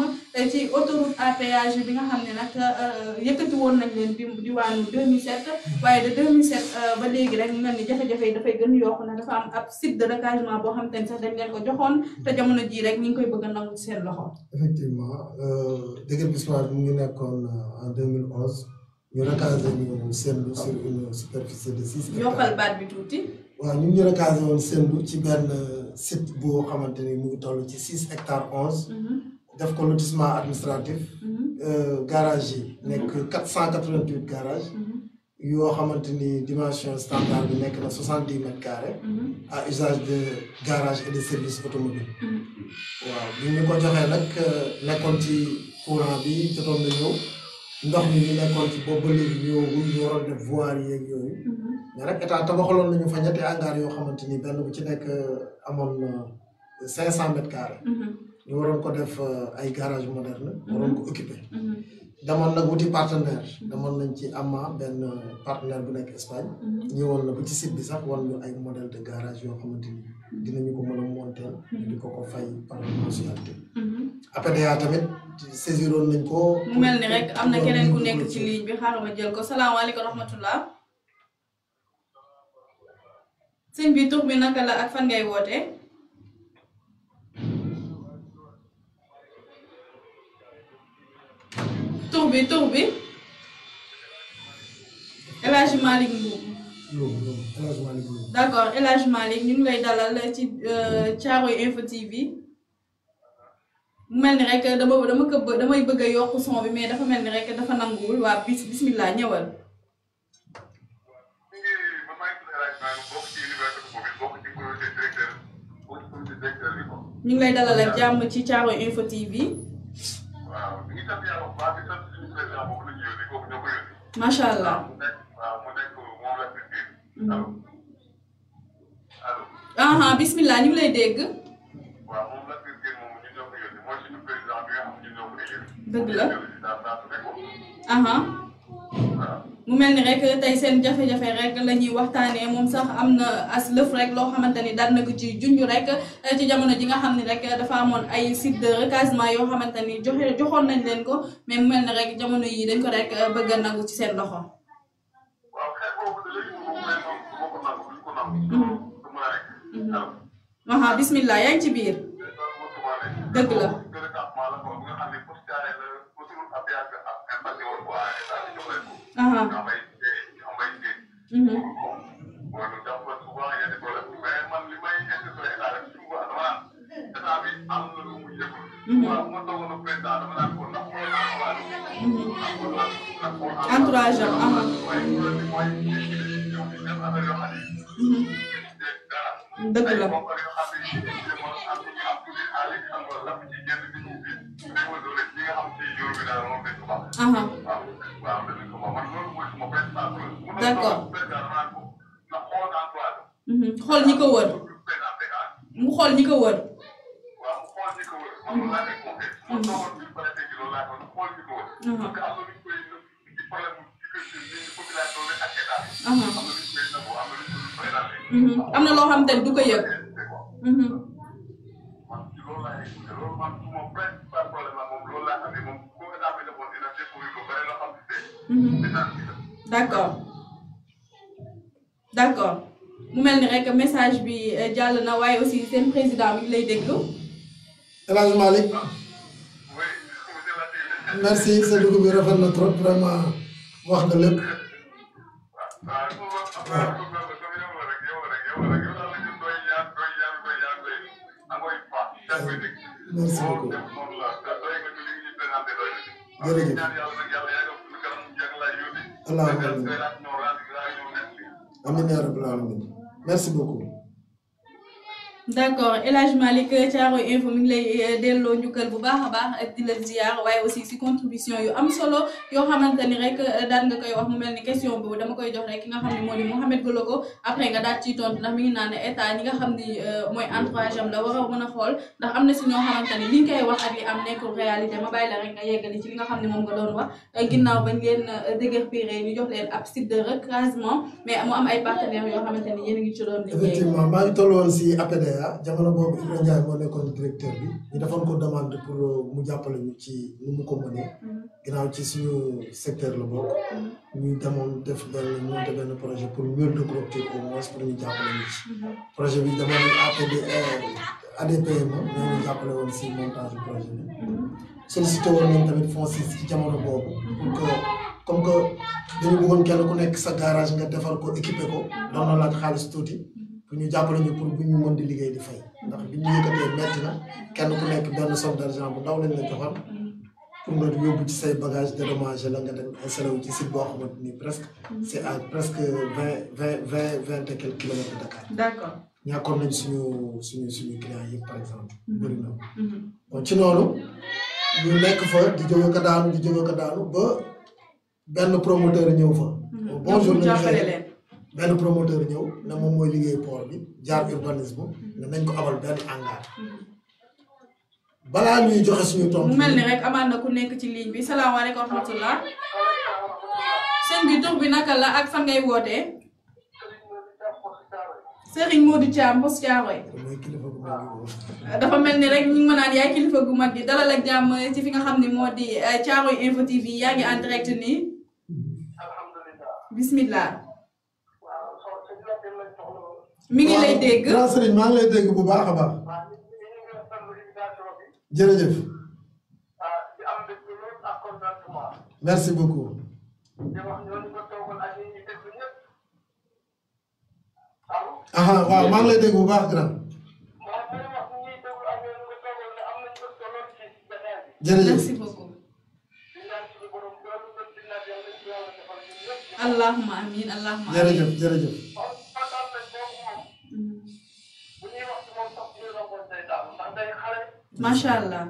ci autoroute à péage bi nga xam ne nag yëkkati woon nañ leen diwaanu 2007 waaye de 2007 ba léegi rek mu mel ni jafe-jafe yi dafay gën yokku na dafa am ab site de recasement boo xam te ne sax dañ leen ko joxoon te jamono jii rek ñu ngi koy bëgg a nangu ci seen loxo. effectivement déguerpissement mu ngi nekkoon en 2011 ñu recasé ñu Sendou sur une superficie de 6 hectares. yokkal baat bi tuuti. waaw ñu ngi recasé woon Sendou ci benn site boo xamante ni mu ngi toll ci 6 hectares 11. def ko lotissement administratif. garage yi nekk 488 garage yoo xamante ni dimension standard bi nekk na 70 mètres carrés. à usage de garage et de services automobiles. waaw bi ñu ko joxee nag nekkoon ci courant bi jotoon na ñëw ndox mi ñu nekkoon ci boobu ba léegi ñëwagul ñu waroon def voirie yeeg yooyu. mais rek état tabaxaloon nañu fa ñetti hangar yoo xamante ni benn bu ci nekk amoon 500 mètres carrés. ñu waroon ko def ay garage moderne waroon ko occupé. demoon nag wuti partenaire demoon nañ ci ama benn partenaire bu nekk Espagne. ñëwoon na ba ci site bi sax wan ñu ay modèle de garage yoo xamante ni dinañu ko mën a monter di ko fay par mensualité. APDA tamit saisiroon nañ ko. mu mel ni rek am na keneen ku nekk ci ligne bi xaaral ma jël ko salaamaaleykum rahmatullah. sëñ bi tur bi naka la ak fan ngay wootee. tur bi El Hadj Malick Mbow. d'accord El Hadj Malick ñu ngi lay dalal ci Thiaroye Info TV mu mel ni rek damay bëgg a yokk son bi mais dafa mel ni rek dafa nanguwul waa bismillah ñëwal. ñu ngi lay dalal ak jàmm ci Thiaroye Info TV. waaw ñu ngi sant yàlla bu baax di sant suñu président boobu la ñu yónni kooku ñoo ko yónni. macha allah. mu nekk moom la fi biir. allo. bismillah ñu ngi lay dégg. waaw moom la fi biir moom ñu ñoo ko yónni mooy suñu président bi nga xam ne ñoo ko yónni. dëgg la. waaw. mu mel ni rek tey seen jafe-jafe rek la ñuy waxtaanee moom sax am na as lëf rek loo xamante ni daan na ko ci junj rek ci jamono ji nga xam ne rek dafa amoon ay site de recasement yoo xamante ni joxoon nañ leen ko mais mu mel ni rek jamono yi dañ ko rek bëgg a nangu ci seen loxo. waaw xeex boobu de léegi moom mais moom du ma ko nangu duñ ko nangu. du mën a nekk. bismillah yaa ngi ci biir. dëgg la. waaw ma toogoon ak président dama naan ko ndax entourage am dëgg la d'accord xool ñi ko wër mu xool ñi ko wër am na loo xam te du ko yëg d'accord d'accord mu mel ni rek message bi jàll na waaye aussi seen président mi ngi lay déglu. El Hadj Malick merci sa dugub bi rafet na trop vraiment wax nga lépp merci beaucoup jërëjëf allahumma amiin yaa rabbal alamin merci beaucoup. d'accord El Hadj Malick Thiaroye Info mi ngi lay delloo njukkal bu baax a baax di la ziar waaye aussi si contribution yu am solo yoo xamante ni rek daan nga koy wax mu mel ni question boobu dama koy jox rek ki nga xam ne moo di Mouhamed Goloko après nga daal ciy tontu ndax mi ngi naan état ñi nga xam ni mooy entourage am la war a mën a xool ndax am na si ñoo xamante ni li nga koy wax ak li am nekkul réalité ma bàyyi la rek nga yeggali ci li nga xam ne moom nga doon wax ginnaaw bañ leen déguerpir ñu jox leen ab site de recasement mais mu am ay partenaires yoo xamante ni yéen a ngi ci doon liggéey. effectivement maa ngi tolloon si APDA jamono boobu Ibrahima Ndiaye moo nekkoon directeur bi ñu defoon ko demande pour mu jàppale ñu ci nu mu ko mënee ginnaaw ci suñu secteur la bokk ñu demoon def monté benn projet pour mur de clôture au moins pour ñu jàppale ñu ci projet bi demoon ADPM ñoo ñu jàppale woon si montage du projet bi sollicité woon nañ tamit fonds ci jamono boobu pour que comme que dañu bëggoon kenn ku nekk sa garage nga defar ko équipé ko doon na laaj xaalis tuuti pour ñu jàppale ñu pour bu ñu mën di liggéey di fay ndax bi ñu yëkkatee metti na kenn ku nekk benn somme d'argent bu ndaw lañ la joxal pour nga yóbbu ci say bagage dédommagé la nga dem installé wu ci site boo xamante ni presque c'est à presque vingt et quelques kilomètres de Dakar. d'accord ñàkkoon nañ suñu clients yëpp par exemple. bëri na bon ci noonu ñu nekk fa di jóge ko daanu ba benn promoteur ñëw fa. bonjour ñu xëy benn promoteur ñëw ne moom mooy liggéey port bi jaar urbanisme ne nañ ko abal benn hangar balaa ñuy joxe suñu tontu. mu mel ni rek amaat na ku nekk ci ligne bi salaamaaleykum wa rahmatulah. sëñ bi tur bi naka la ak fan ngay wootee. Serigne Modou Thiam Poste Thiaroye. dafa mel ni rek ñu ngi ma naan yaay kilifa gu mag gi dalal ak jàmm ci fi nga xam ne moo di Thiaroye Info TV yaa ngi en direct nii. bismillah. mi ngi lay dégg waaw Serigne maa ngi lay dégg bu baax a baax. jërëjëf. merci beaucoup. waaw maa ngi lay dégg bu baax grand. jërëjëf. merci beaucoup. allahumma amiin allahumma amiin. jërëjëf. macha allah.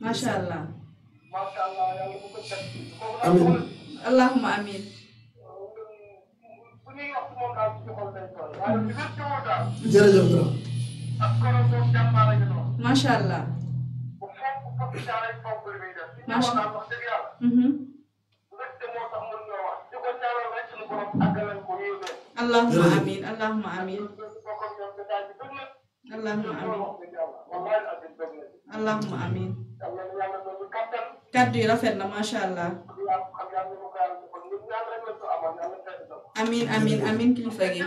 macha allah. amiin. allahumma amiin. jërëjëf grand. macha allah. allahumma amiin allahumma amiin. allahumma amiin. kàddu yi rafet na macha allah. amiin amiin amiin kilifa gi.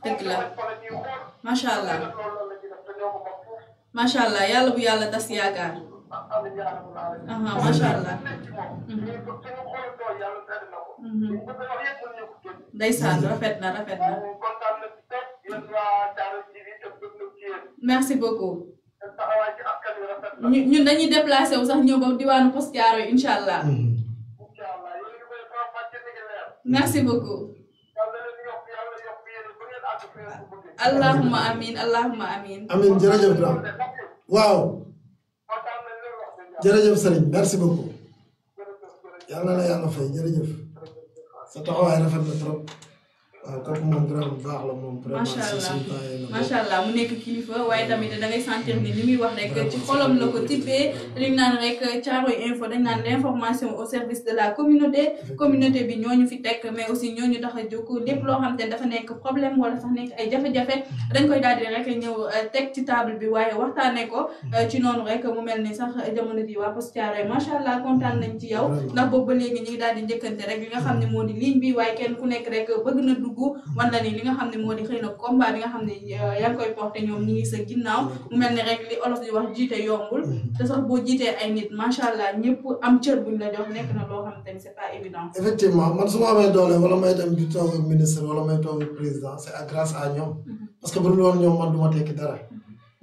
dëgg la macha allah. macha allah yàlla bu yàlla tas yaakaar. macha allah. ndeysaan rafet na. merci beaucoup. ñun dañuy déplacé wu sax ñëw ba diwaanu Poste Thiaroye incha allah. merci beaucoup. allahumma amin. amin jërëjëf Dame waaw jërëjëf Serigne merci beaucoup yàlla na yàlla fay jërëjëf sa taxawaay rafet na trop waaw kooku moom grand bu baax la moom vraiment macha allah mu nekk kilifa waaye tamit da ngay sentir ni li muy wax rek ci xolam la ko tibbee li ñu naan rek Thiaroye Info dañ naan l'information au service de la communauté bi ñooñu fi teg mais aussi ñooñu tax a jóg lépp loo xam te dafa nekk problème wala sax nekk ay jafe-jafe dañ koy daal di rek ñëw teg ci table bi waaye waxtaanee ko ci noonu rek mu mel ni sax jamono ji waa Poste Thiaroye macha allah kontaan nañ ci yow ndax boobu ba léegi ñu ngi daal di njëkkante rek li nga xam ne moo di ligne bi waaye kenn ku nekk rek bëgg na dugg wala ni li nga xam ne moo di xëy na combat bi nga xam ne yaa ngi koy porté ñoom ñi ngi sa ginnaaw mu mel ni rek li olof di wax jiite yombul te sax boo jiitee ay nit macha allah ñëpp am cër buñ la jox nekk na loo xam te ni c'est pas évident. effectivement man su ma amee doole wala may dem di toog ak ministre wala may toog ak président c'est grâce à ñoom parce que bu dul woon ñoom man du ma tekki dara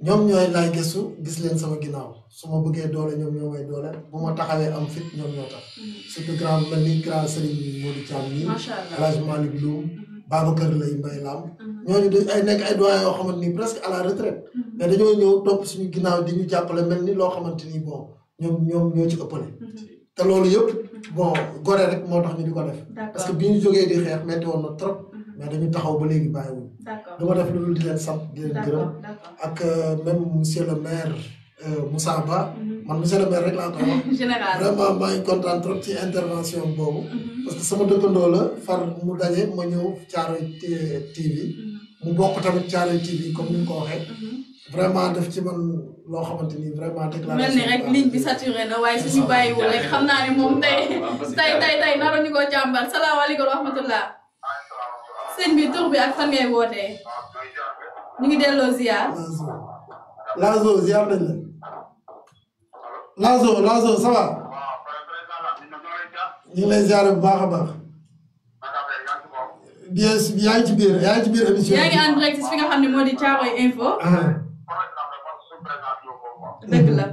ñoom ñooy laay gëstu gis leen sama ginnaaw su ma bëggee doole ñoom ñoo may doole bu ma taxawee am fit ñoom ñoo tax surtout grand mel ni grand Serigne Modou Thiam nii El Hadj Malick Loum Babacar Lay Mbaye Lam ñooñu ay nekk ay doyen yoo xamante ni presque à la retraite mais dañoo ñëw topp suñu ginnaaw di ñu jàppale mel ni loo xamante ni bon ñoom ñoo ci ëppale te loolu yëpp bon gore rek moo tax ñu di ko def parce que bi ñu jógee di xeex metti woon na trop mais dañu taxaw ba léegi bàyyiwuñ du ma def lu dul di leen sant di leen gërëm ak même monsieur le maire Moussa Ba man monsieur le maire rek laa koy wax vraiment maa ngi kontaan trop ci intervention boobu parce que sama dëkkandoo la far mu daje ma ñëw Thiaroye TV mu bokk tamit Thiaroye TV comme ni nga ko waxee vraiment def ci man loo xamante ni vraiment déclaration mel ni rek ligne bi saturé na waaye suñu bàyyiwul rek xam naa ne moom tey naroon ñu ko jàmbar salaamaaleykum wa rahmatullah sëñ bi tur bi ak fan ngay wootee ñu ngi delloo ziar Lazo ziar nañ la Lazo ça va ñu ngi lay ziar bu baax a baax bien yaa ngi ci biir émission yaa ngi en direct fi nga xam ne moo di Thiaroye Info dëgg la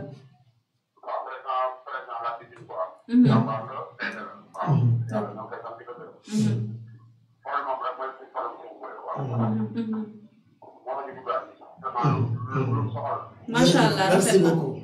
macha allah merci beaucoup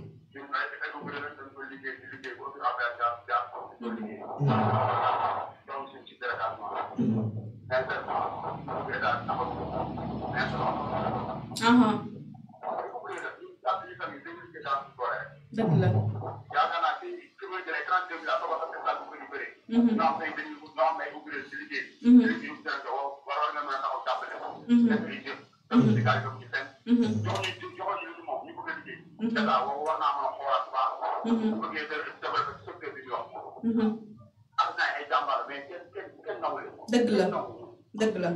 dëgg la dëgg la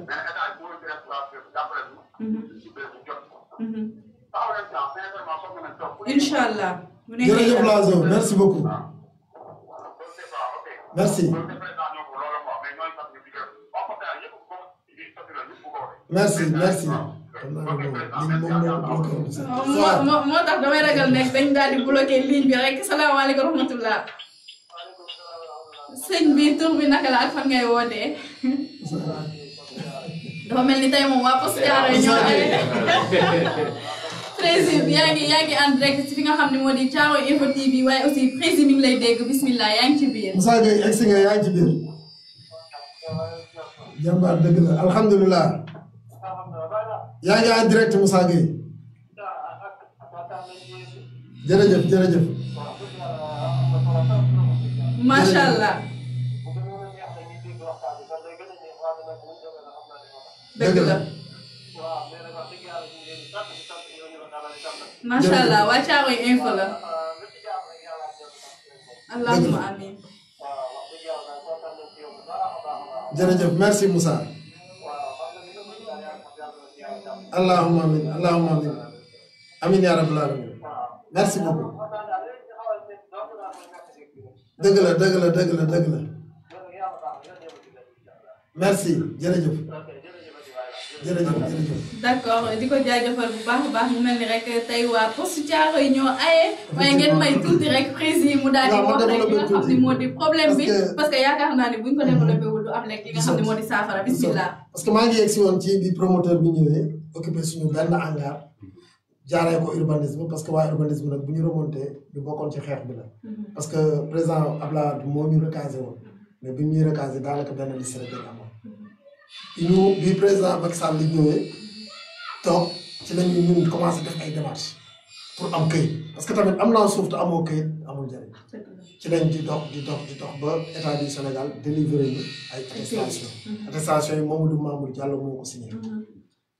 incha allah. jërëjëf Lazo merci beaucoup merci. merci. moo tax damay ragal nekk dañ daal di bloqué ligne bi rek salaamaaleykum wa rahmatullah. sëñ bi tur bi naka la ak fan ngay wootee. dafa mel ni tey moom waa Poste Thiaroye ñoo président yaa ngi en direct ci fi nga xam ne moo di Thiaroye Info TV waaye aussi président mi ngi lay dégg bismillah yaa ngi ci biir. Moussa Gueye egg si nga yaa ngi ci biir. jàmbaar dëgg la alhamdulilah. yaa ngi en direct Moussa Gueye. jërëjëf. macha allah. dëgg la. macha allah waa Thiaroye Info la. allahumma amin. jërëjëf merci Moussa. allahumma amin amin ya rabbal alamin merci beaucoup. dëgg la dëgg la dëgg la dëgg la merci jërëjëf jërëjëf jërëjëf. d'accord di ko jaajëfal bu baax a baax mu mel ni rek tey waa poste Thiaroye ñoo aye waaye ngeen may tuuti rek président mu daal di wax rek li nga xam ne moo di problème bi parce que yaakaar naa ne buñ ko développé wul du am rek li nga xam ne moo di saafara bismillah. parce que maa ngi yegg si woon ci bi promoteur bi ñëwee occupé suñu benn hangar jaaree ko urbanisme parce que waa urbanisme nag bu ñu remonté ñu bokkoon ci xeex bi la. parce que président Abdoulaye moo ñu recasé woon mais bi ñuy recasé daanaka benn liste rek lañ amoon. bi président Macky Sall li ñëwee toog ci lañu ñun commencé def ay démarches pour am këyit parce que tamit am naa suuf te amoo këyit amul njëriñ ci lañ di dox ba état du Sénégal délivré ñu ay attestation yi Mamadou Mamour Diallo moo ko signé.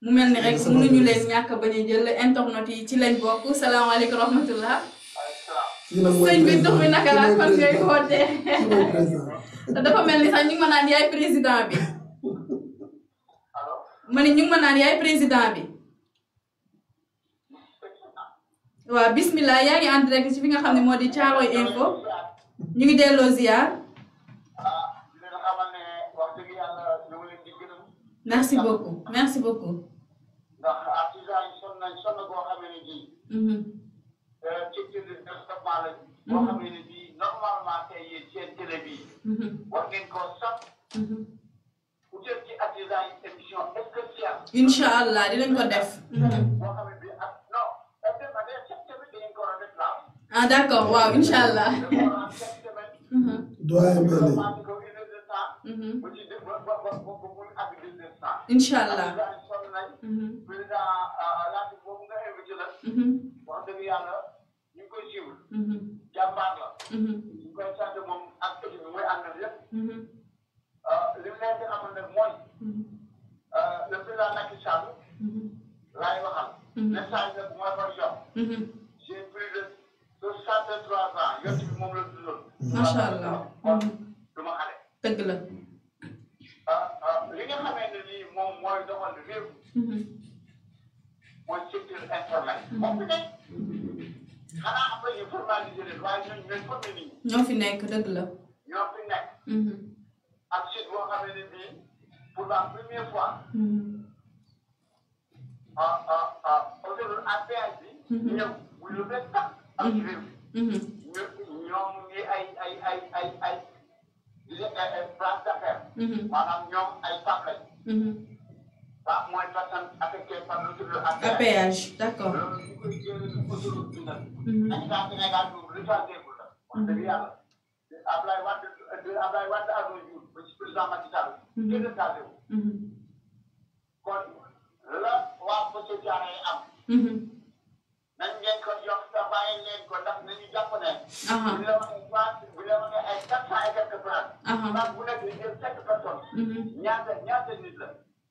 mu mel ni rek mënuñu leen ñàkk bañ a jël internet yi ci lañ bokk salaamaaleykum rahmatullah. sëñ bi tur bi naka la fan ngay wootee te dafa mel ni sax ñu ngi ma naan yaay président bi. ma ne ñu ngi ma naan yaay président bi waaw bismillah yaa ngi en direct ci fi nga xam ne moo di Thiaroye Info ñu ngi delloo ziar merci beaucoup merci beaucoup. ndax artisan yi sonn nañ sonn boo xamee ne bii. ci développement la. boo xamee ne bii normalement tey yéen seen télé bii. war ngeen koo sax. bu jëm ci artisan yi émission spéciale. incha allah dinañ ko def. boo xam ne bii ak non hebdomadaire chaque semaine dañu ko war a def laa. ah d' accord waaw incha allah. chaque semaine. doyen Mbele. incha allah. président laajte boobu nga invité la. wax dëgg yàlla ñu ngi koy suivre. jàmbaar la. ñu koy sant moom ak équipe bi muy àndal yëpp. li mu leen di amal nag mooy. le président Macky Sall. laay waxal. message la bu ma koy jox. j'ai plus de 63 ans yott bi moom la dundoon. macha allah. du ma xale. dëgg la. li nga xamee ne lii moom mooy doxal réew. mooy secteur informel. moom fi nekk. xanaa après ñu formalisé leen waaye ñooñu ñooy formé nit ñi. ñoo fi nekk dëgg la. ñoo fi nekk. ak site boo xamee ne bii pour la première fois. autoroute à péage bi. ñëw muy lu bees sax ak réew. ñoom ngi ay place d'affaires. maanaam ñoom ay PAP lañ. PAP mooy personne affectée par l'autoroute à péage d'accord. loolu ñu koy jëlee autoroute bi nag. état Sénégal moom rechargé bu la. wax dëgg yàlla. Ablaye Wade à nos jours ba ci président Macky Sall. kenn rechargé wu. kon la waa Poste Thiaroye am. nañ ngeen ko yokk sa bàyyi leen ko ndax nañu jàpp ne. bu la waxee ay 400 et quelques francs. ndax bu nekk jël 5 personnes. ñaata nit la.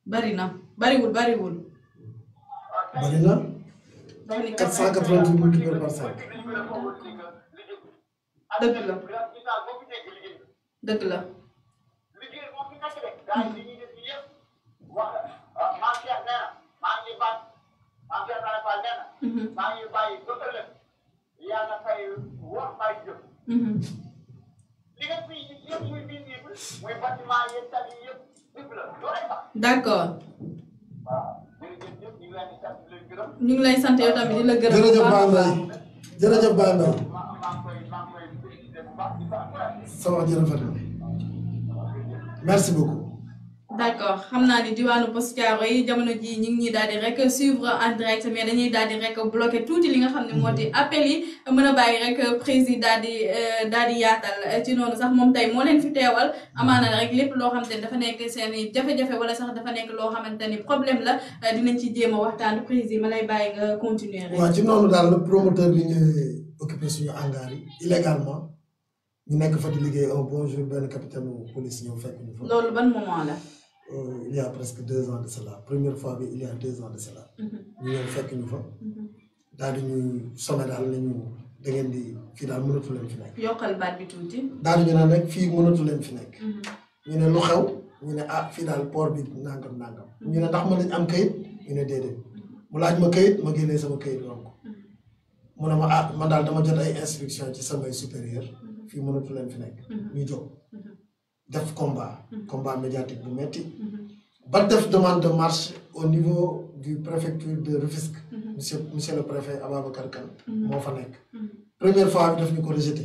bari na bariwul. bari na. 488 multiplié par 5. dëgg la. dëgg la. liggéey moom fi nekk rek. gars yi li ñuy def yëpp wax maa Cheikh nee na maa ngi baat maa Cheikh Nala Fall nee na. maa ngi bàyyi ba ëllëg yàlla fay wax may jëf. li nga fi yëpp muy visible muy bâtiment yeeg tali yëpp dëgg la loolay tax. d' accord. waaw jërëjëf ñu ngi leen di sant di leen gërëm. ñu ngi lay sant yow tamit di la gërëm. jërëjëf Baye Mbaye jërëjëf Baye Mbaye. maa ngi koy félicité bu baax di ko encouragé. sa wax ji rafet na merci beaucoup. d' accord xam naa ni diwaanu Poste Thiaroye yi jamono ji ñu ngi ñuy daal di rek suivre en direct mais dañuy daal di rek bloqué tuuti li nga xam ne moo di appel yi mën a bàyyi rek président daal di yaatal ci noonu sax moom tey moo leen fi teewal amaana rek lépp loo xamante ni dafa nekk seen i jafe-jafe wala sax dafa nekk loo xamante ni problème la dinañ ci jéem a waxtaan président ma lay bàyyi nga continuer rek. waaw ci noonu daal le promoteur bi ñëwee occupé suñu hangar yi illégalement ñu nekk fa di liggéey un bon jour benn capitaine police ñëw fekk ñu fa. loolu ban moment la. il y a presque 2 ans de cela première fois bi il y a 2 ans de cela. ñu ñëw fekk ñu fa. daal di ñuy somme daal ne ñu da ngeen di fii daal mënatu leen fi nekk. yokkal baat bi tuuti. daal di ñu naan rek fii mënatu leen fi nekk. ñu ne lu xew ñu ne ah fii daal port bi nangam. ñu ne ndax mën nañ am kayit ñu ne déedéet mu laaj ma kayit ma génnee sama kayit woon ko mu ne ma ah man daal dama jot ay instruction ci samay supérieur fii mënatu leen fi nekk ñu jóg def combat médiatique bu metti ba def demande de marche au niveau du préfecture de Rufisque monsieur le préfet Ababacar Kane moo fa nekk première fois bi daf ñu ko rejeté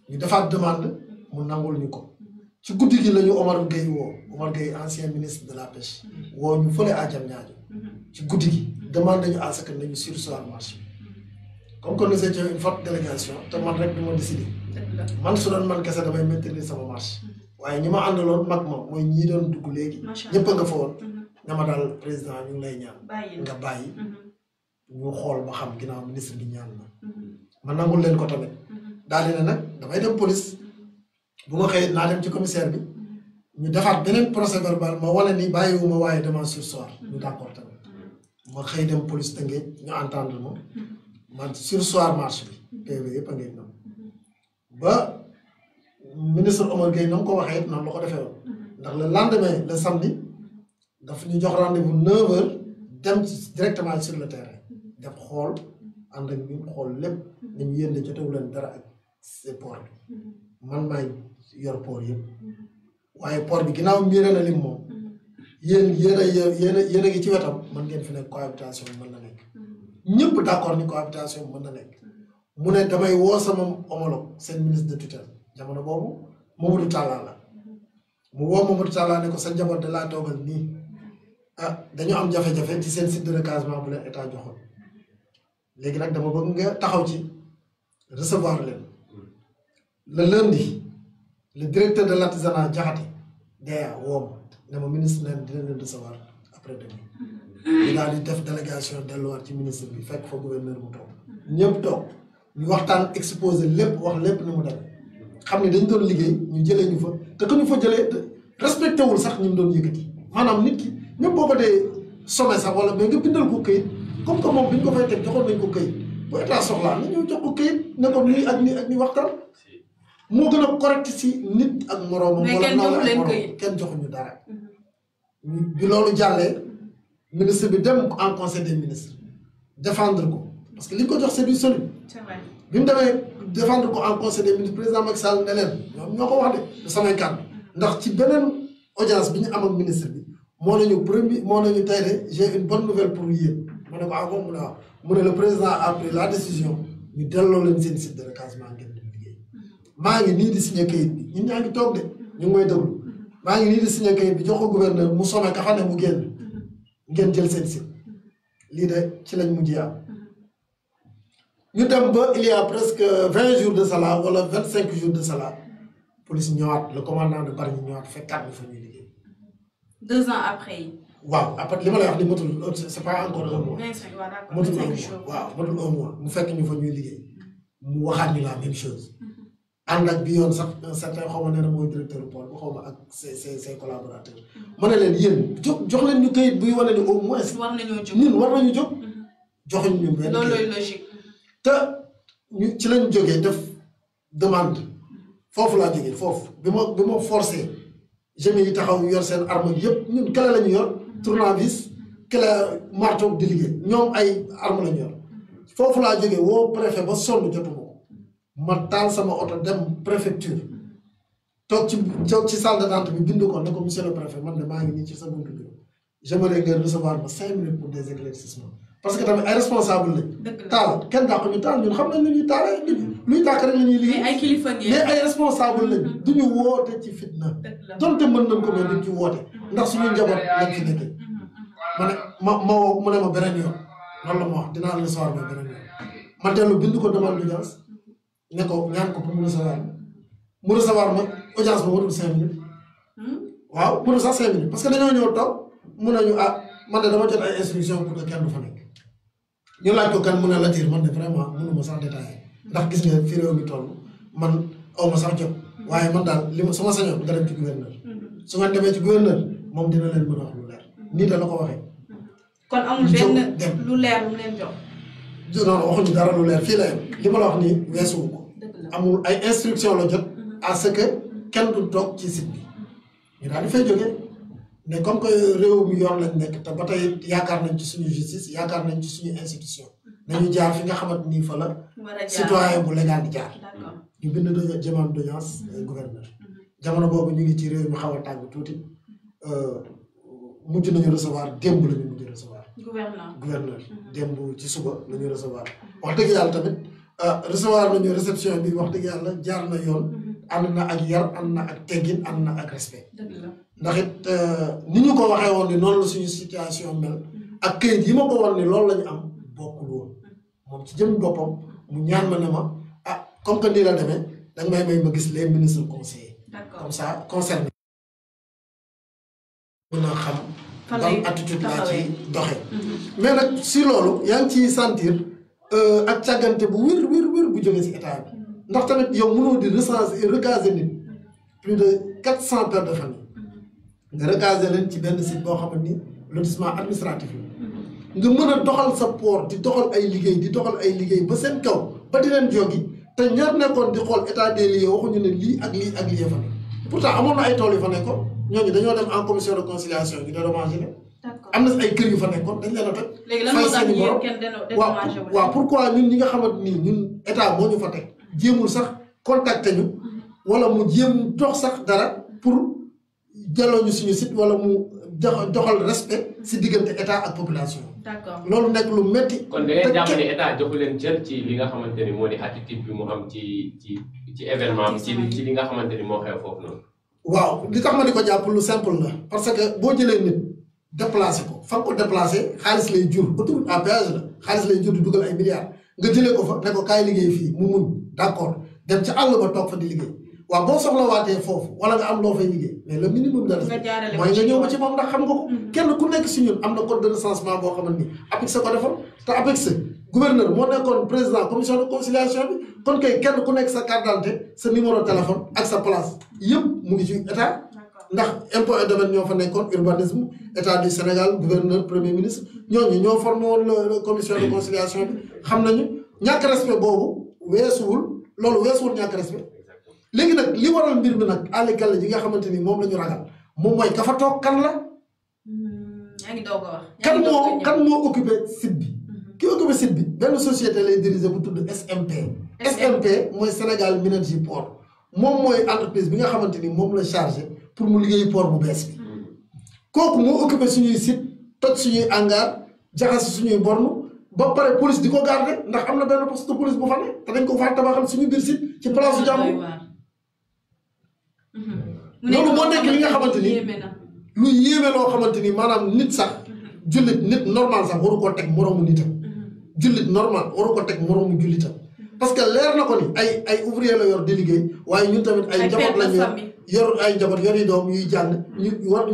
ñu defaat demande mu nangul ñu ko ci guddi gi la ñu Omar Gueye woo Omar Gueye ancien ministre de la pêche woo ñu fële à Diamniadio ci guddi gi demande nañu à ce que nañu surseoir marche comme que nous étions une forte délégation te man rek du ma décidé man su doon man kese damay maintenir sama marche waaye ñi ma àndaloon mag ma mooy ñii doon dugg léegi ñëpp a nga fa woon ñama daal président ñu ngi lay ñaan nga bàyyi ñu xool ba xam ginnaaw ministre bi ñaan na ma nangul leen ko tamit daal di ne nag damay dem police bu ma xëyee naa dem ci commissaire bi ñu defaat beneen procès verbal ma wane ni bàyyiwuma waaye dama surseoir ñu d'accord tamit ma xëy dem police Tëngéej ñu entendre ma man surseoir marche bi PV yëpp a ngi noonu ba ministre Omar Gueye na mu ko waxee it noonu la ko defee woon ndax le lendemain le samedi daf ñu jox rendez-vous 9h dem directement sur le terrain def xool ànd ak ñun xool lépp nañu yéen de jotewu leen dara ak ces port bi man maay yor port yëpp waaye port bi ginnaaw miiré na lim moom yéen a ngi ci wetam mën ngeen fi nekk cohabitation mën na nekk ñëpp d'accord ni cohabitation mën na nekk mu ne damay woo sama homologue seen ministre de tutelle jamono boobu Mamadou Talla la mu woo Mamadou Talla ne ko sa njaboot de laa toogal nii ah dañu am jafe-jafe ci seen site de recasement bu leen état joxoon léegi nag dama bëgg nga taxaw ci recevoir leen le lundi le directeur de l'artisanat Diakhaté DEA woo ma ne ma ministre neen dina leen recevoir après demain ñu daal di def délégation delluwaat ci ministre bi fekk fa gouverneur mu toog ñëpp toog ñu waxtaan exposé lépp wax lépp ni mu demee xam ne dañ doon liggéey ñu jëlee ñu fa te que ñu fa jëlee respecté wul sax ñu doon yëkkati maanaam nit ki même boo ko dee sommet sax wala mais nga bindal ko këyit comme que moom bi ñu ko fay teg joxoon nañ ko këyit bu état soxlaa na ñëw jox ko këyit ne ko nii ak nii waxtaan moo gën a correct si nit ak moroomam. wala nawle ak moroom kenn joxuñu dara. bi loolu jàllee ministre bi dem en conseil des ministres défendre ko parce que li ñu ko jox c'est du solide. c'est vrai bi mu demee défendre ko en conseil des ministres président Macky Sall ne leen ñoom ñoo ko wax de samay kàddu ndax ci beneen audience bi ñu am ak ministre bi moo nañu tey de j'ai une bonne nouvelle pour yéen ma ne ko ah moom mu ne waaw mu ne le président a pris la décision ñu delloo leen seen site de recasement ngeen di liggéey maa ngi nii di signé kayit bi ñun ñaa ngi toog de ñu ngi may déglu maa ngi nii di signé kayit bi jox ko gouverneur mu somme ka xam ne mu génn ngeen jël seen site lii de ci lañ mujjee am ñu dem ba il y a presque 20 jours de cela wala 25 jours de cela police ñëwaat le commandant de Bargny ñëwaat fekkaat ñu fa ñuy liggéey. 2 ans après. waaw après li ma lay wax ni matul c'est pas encore un mois. 25 waaw d'accord matul un mois waaw matul un mois mu fekk ñu fa ñuy liggéey mu waxaat ñu la même chose. ànd ak bi yoon sax un certain xaw ma nee na mooy directeur port bu xaw ma ak ses collaborateurs. ma ne leen yéen jox leen ñu këyit buy wane ni au moins. war nañoo jóg ñun war nañu jóg. joxuñ ñu benn loolooy logique. te ñu ci lañ jógee def demande foofu laa jógee foofu bi ma forcé jeunes yi taxaw yor seen arme yëpp ñun kële la ñu yor tournevis kële marteau di liggéey ñoom ay arme la ñu yor foofu laa jógee woo préfet ba sonn jotuma ko ma taal sama oto dem préfecture toog ci salle d'attente bi bind ko ne ko monsieur le préfet man de maa ngi nii ci sa buntu bureau j'aimerais ngeen recevoir ma 5 minutes pour des éclaircissements parce que tamit ay responsable lañ. taal kenn dàq ñu taal ñun xam nañ ni ñuy taalee luy tàkk rek la ñuy liggéey. mais ay kilifa ngeen mais ay responsable lañ du ñu woote ci fitna. donte mën nañ ko mais duñ ci woote ndax suñu njaboot lañ fi nekkee. ma woo mu ne ma beneen yoon loolu la ma wax dinaa la recevoir ma beneen yoon ma dellu bind ko demande d'audience ne ko ñaan ko pour mu recevoir ma audience ba warul 5 minutes. waaw mënu sax 5 minutes parce que dañoo ñëw toog mun nañu ah man de dama jot ay instructions pour que kenn du fa nekk. ñu laaj ko kan mun a la tiir man de vraiment mënuma sax détaillé ndax gis nga fi réew mi toll man aw ma sax jot waaye man daal li ma su ma sañoon nga dem ci gouverneur su nga demee ci gouverneur moom dina leen mën a wax lu leer nii da la ko waxee. kon amul benn lu leer lu leen jox. non waxuñu dara lu leer fii la yem li ma la wax nii weesuwu ko amul ay instruction la jot à ce que kenn du toog ci site bi ñu daal di fay jógee mais comme que réew mi yoon lañ nekk te ba tey yaakaar nañ ci suñu justice yaakaar nañ ci suñu institution nañu jaar fi nga xamante ni fa la citoyen bu légal di jaar ñu bind demande d'audience gouverneur jamono boobu ñu ngi ci réew mi xaw a tàng tuuti mujj nañu recevoir démb la ñu mujj recevoir gouverneur démb ci suba la ñu recevoir wax dëgg yàlla tamit recevoir nañu réception bi wax dëgg yàlla jaar na yoon ànd na ak yar ànd na ak teggin ànd na ak respect ndax it ni ñu ko waxee woon ni noonu la suñu situation mel ak këyit yi ma ko woon ni loolu la ñu am bokkul woon moom ci jëm boppam mu ñaan ma ne ma comme que nii la demee danga may ma gis les ministres conseillers comme ça concerné mën a xam ban attitude laa ci doxe mais nag si loolu yaa ngi ciy sentir ak càggante bu wér bu jógee si état bi ndax tamit yow mënoo di recaser nit plus de 400 pères de famille nga recaser leen ci benn site boo xamante ni lotissement administratif la nga mën a doxal sa port di doxal ay liggéey ba seen kaw ba di leen jógi te ñaar nekkoon di xool état des lieux waxuñu ne lii ak lii ak lii fa nekk pourtant amoon na ay tool yu fa nekkoon ñooñu dañoo dem en commission de conciliation ñu dédommagé leen am na ay kër yu fa nekkoon dañ leen a toj fay seeni borom waaw pourquoi ñun ñi nga xamante nii ñun état moo ñu fa teg jéemul sax contacté ñu wala mu jéem dox sax dara pour jëloo ñu suñu site wala mu doxal respect si diggante état ak population. d'accord loolu nekk lu métti. kon da ngeen jàpp ne état joxu leen cër ci li nga xamante ni moo di attitude bi mu am ci événement ci li nga xamante ni moo xew foofu noonu. waaw li tax ma di ko jàpp lu simple la parce que boo jëlee nit déplacé ko fa ko déplacé xaalis lay jur autoroute à péage la xaalis lay jur di dugal ay milliards nga jëlee ko fa ne ko kaay liggéey fii mu muñ d'accord dem ca àll ba toog fa di liggéey. waaw boo soxlawaatee foofu wala nga am loo fay liggéey mais le minimum de mooy nga ñëw ba ci moom ndax xam nga ko kenn ku nekk si ñun am na code de recensement boo xamante ni APEX ko defoon te APEX gouverneur moo nekkoon président commission de conciliation bi kon kay kenn ku nekk sa carte d'identité sa numéro téléphone ak sa place yëpp mu ngi ci état ndax impôt et domaine ñoo fa nekkoon urbanisme état du Sénégal gouverneur premier ministre ñooñu ñoo formé woon la commission de conciliation bi xam nañu ñàkk respect boobu weesuwul ñàkk respect léegi nag li waral mbir mi nag àllikale yi nga xamante ni moom la ñu ragal moom mooy ka fa toog kan la. yaa ngi doog a wax. kan moo occupé site bi. ki occupé site bi benn société lay diriger bu tudd SMP. SMP mooy Sénégal Minergie Port moom mooy entreprise bi nga xamante ni moom la chargé pour mu liggéey port bu bees bi. kooku moo occupé suñuy site toj suñuy hangar jaxase suñuy borne ba pare police di ko garder ndax am na benn poste de police bu fa ne te dañ ko faa tabaxal suñu biir site ci place su jàmm. loolu moo nekk li nga xamante ni lu yéeme loo xamante ni maanaam nit sax jullit nit normal sax waru ko teg moroomu nitam jullit normal waru ko teg moroomu jullitam parce que leer na ko ni ay ouvrier la yor di liggéey waaye ñun tamit ay njaboot lañu yor ay njaboot yor yi doom yuy jàng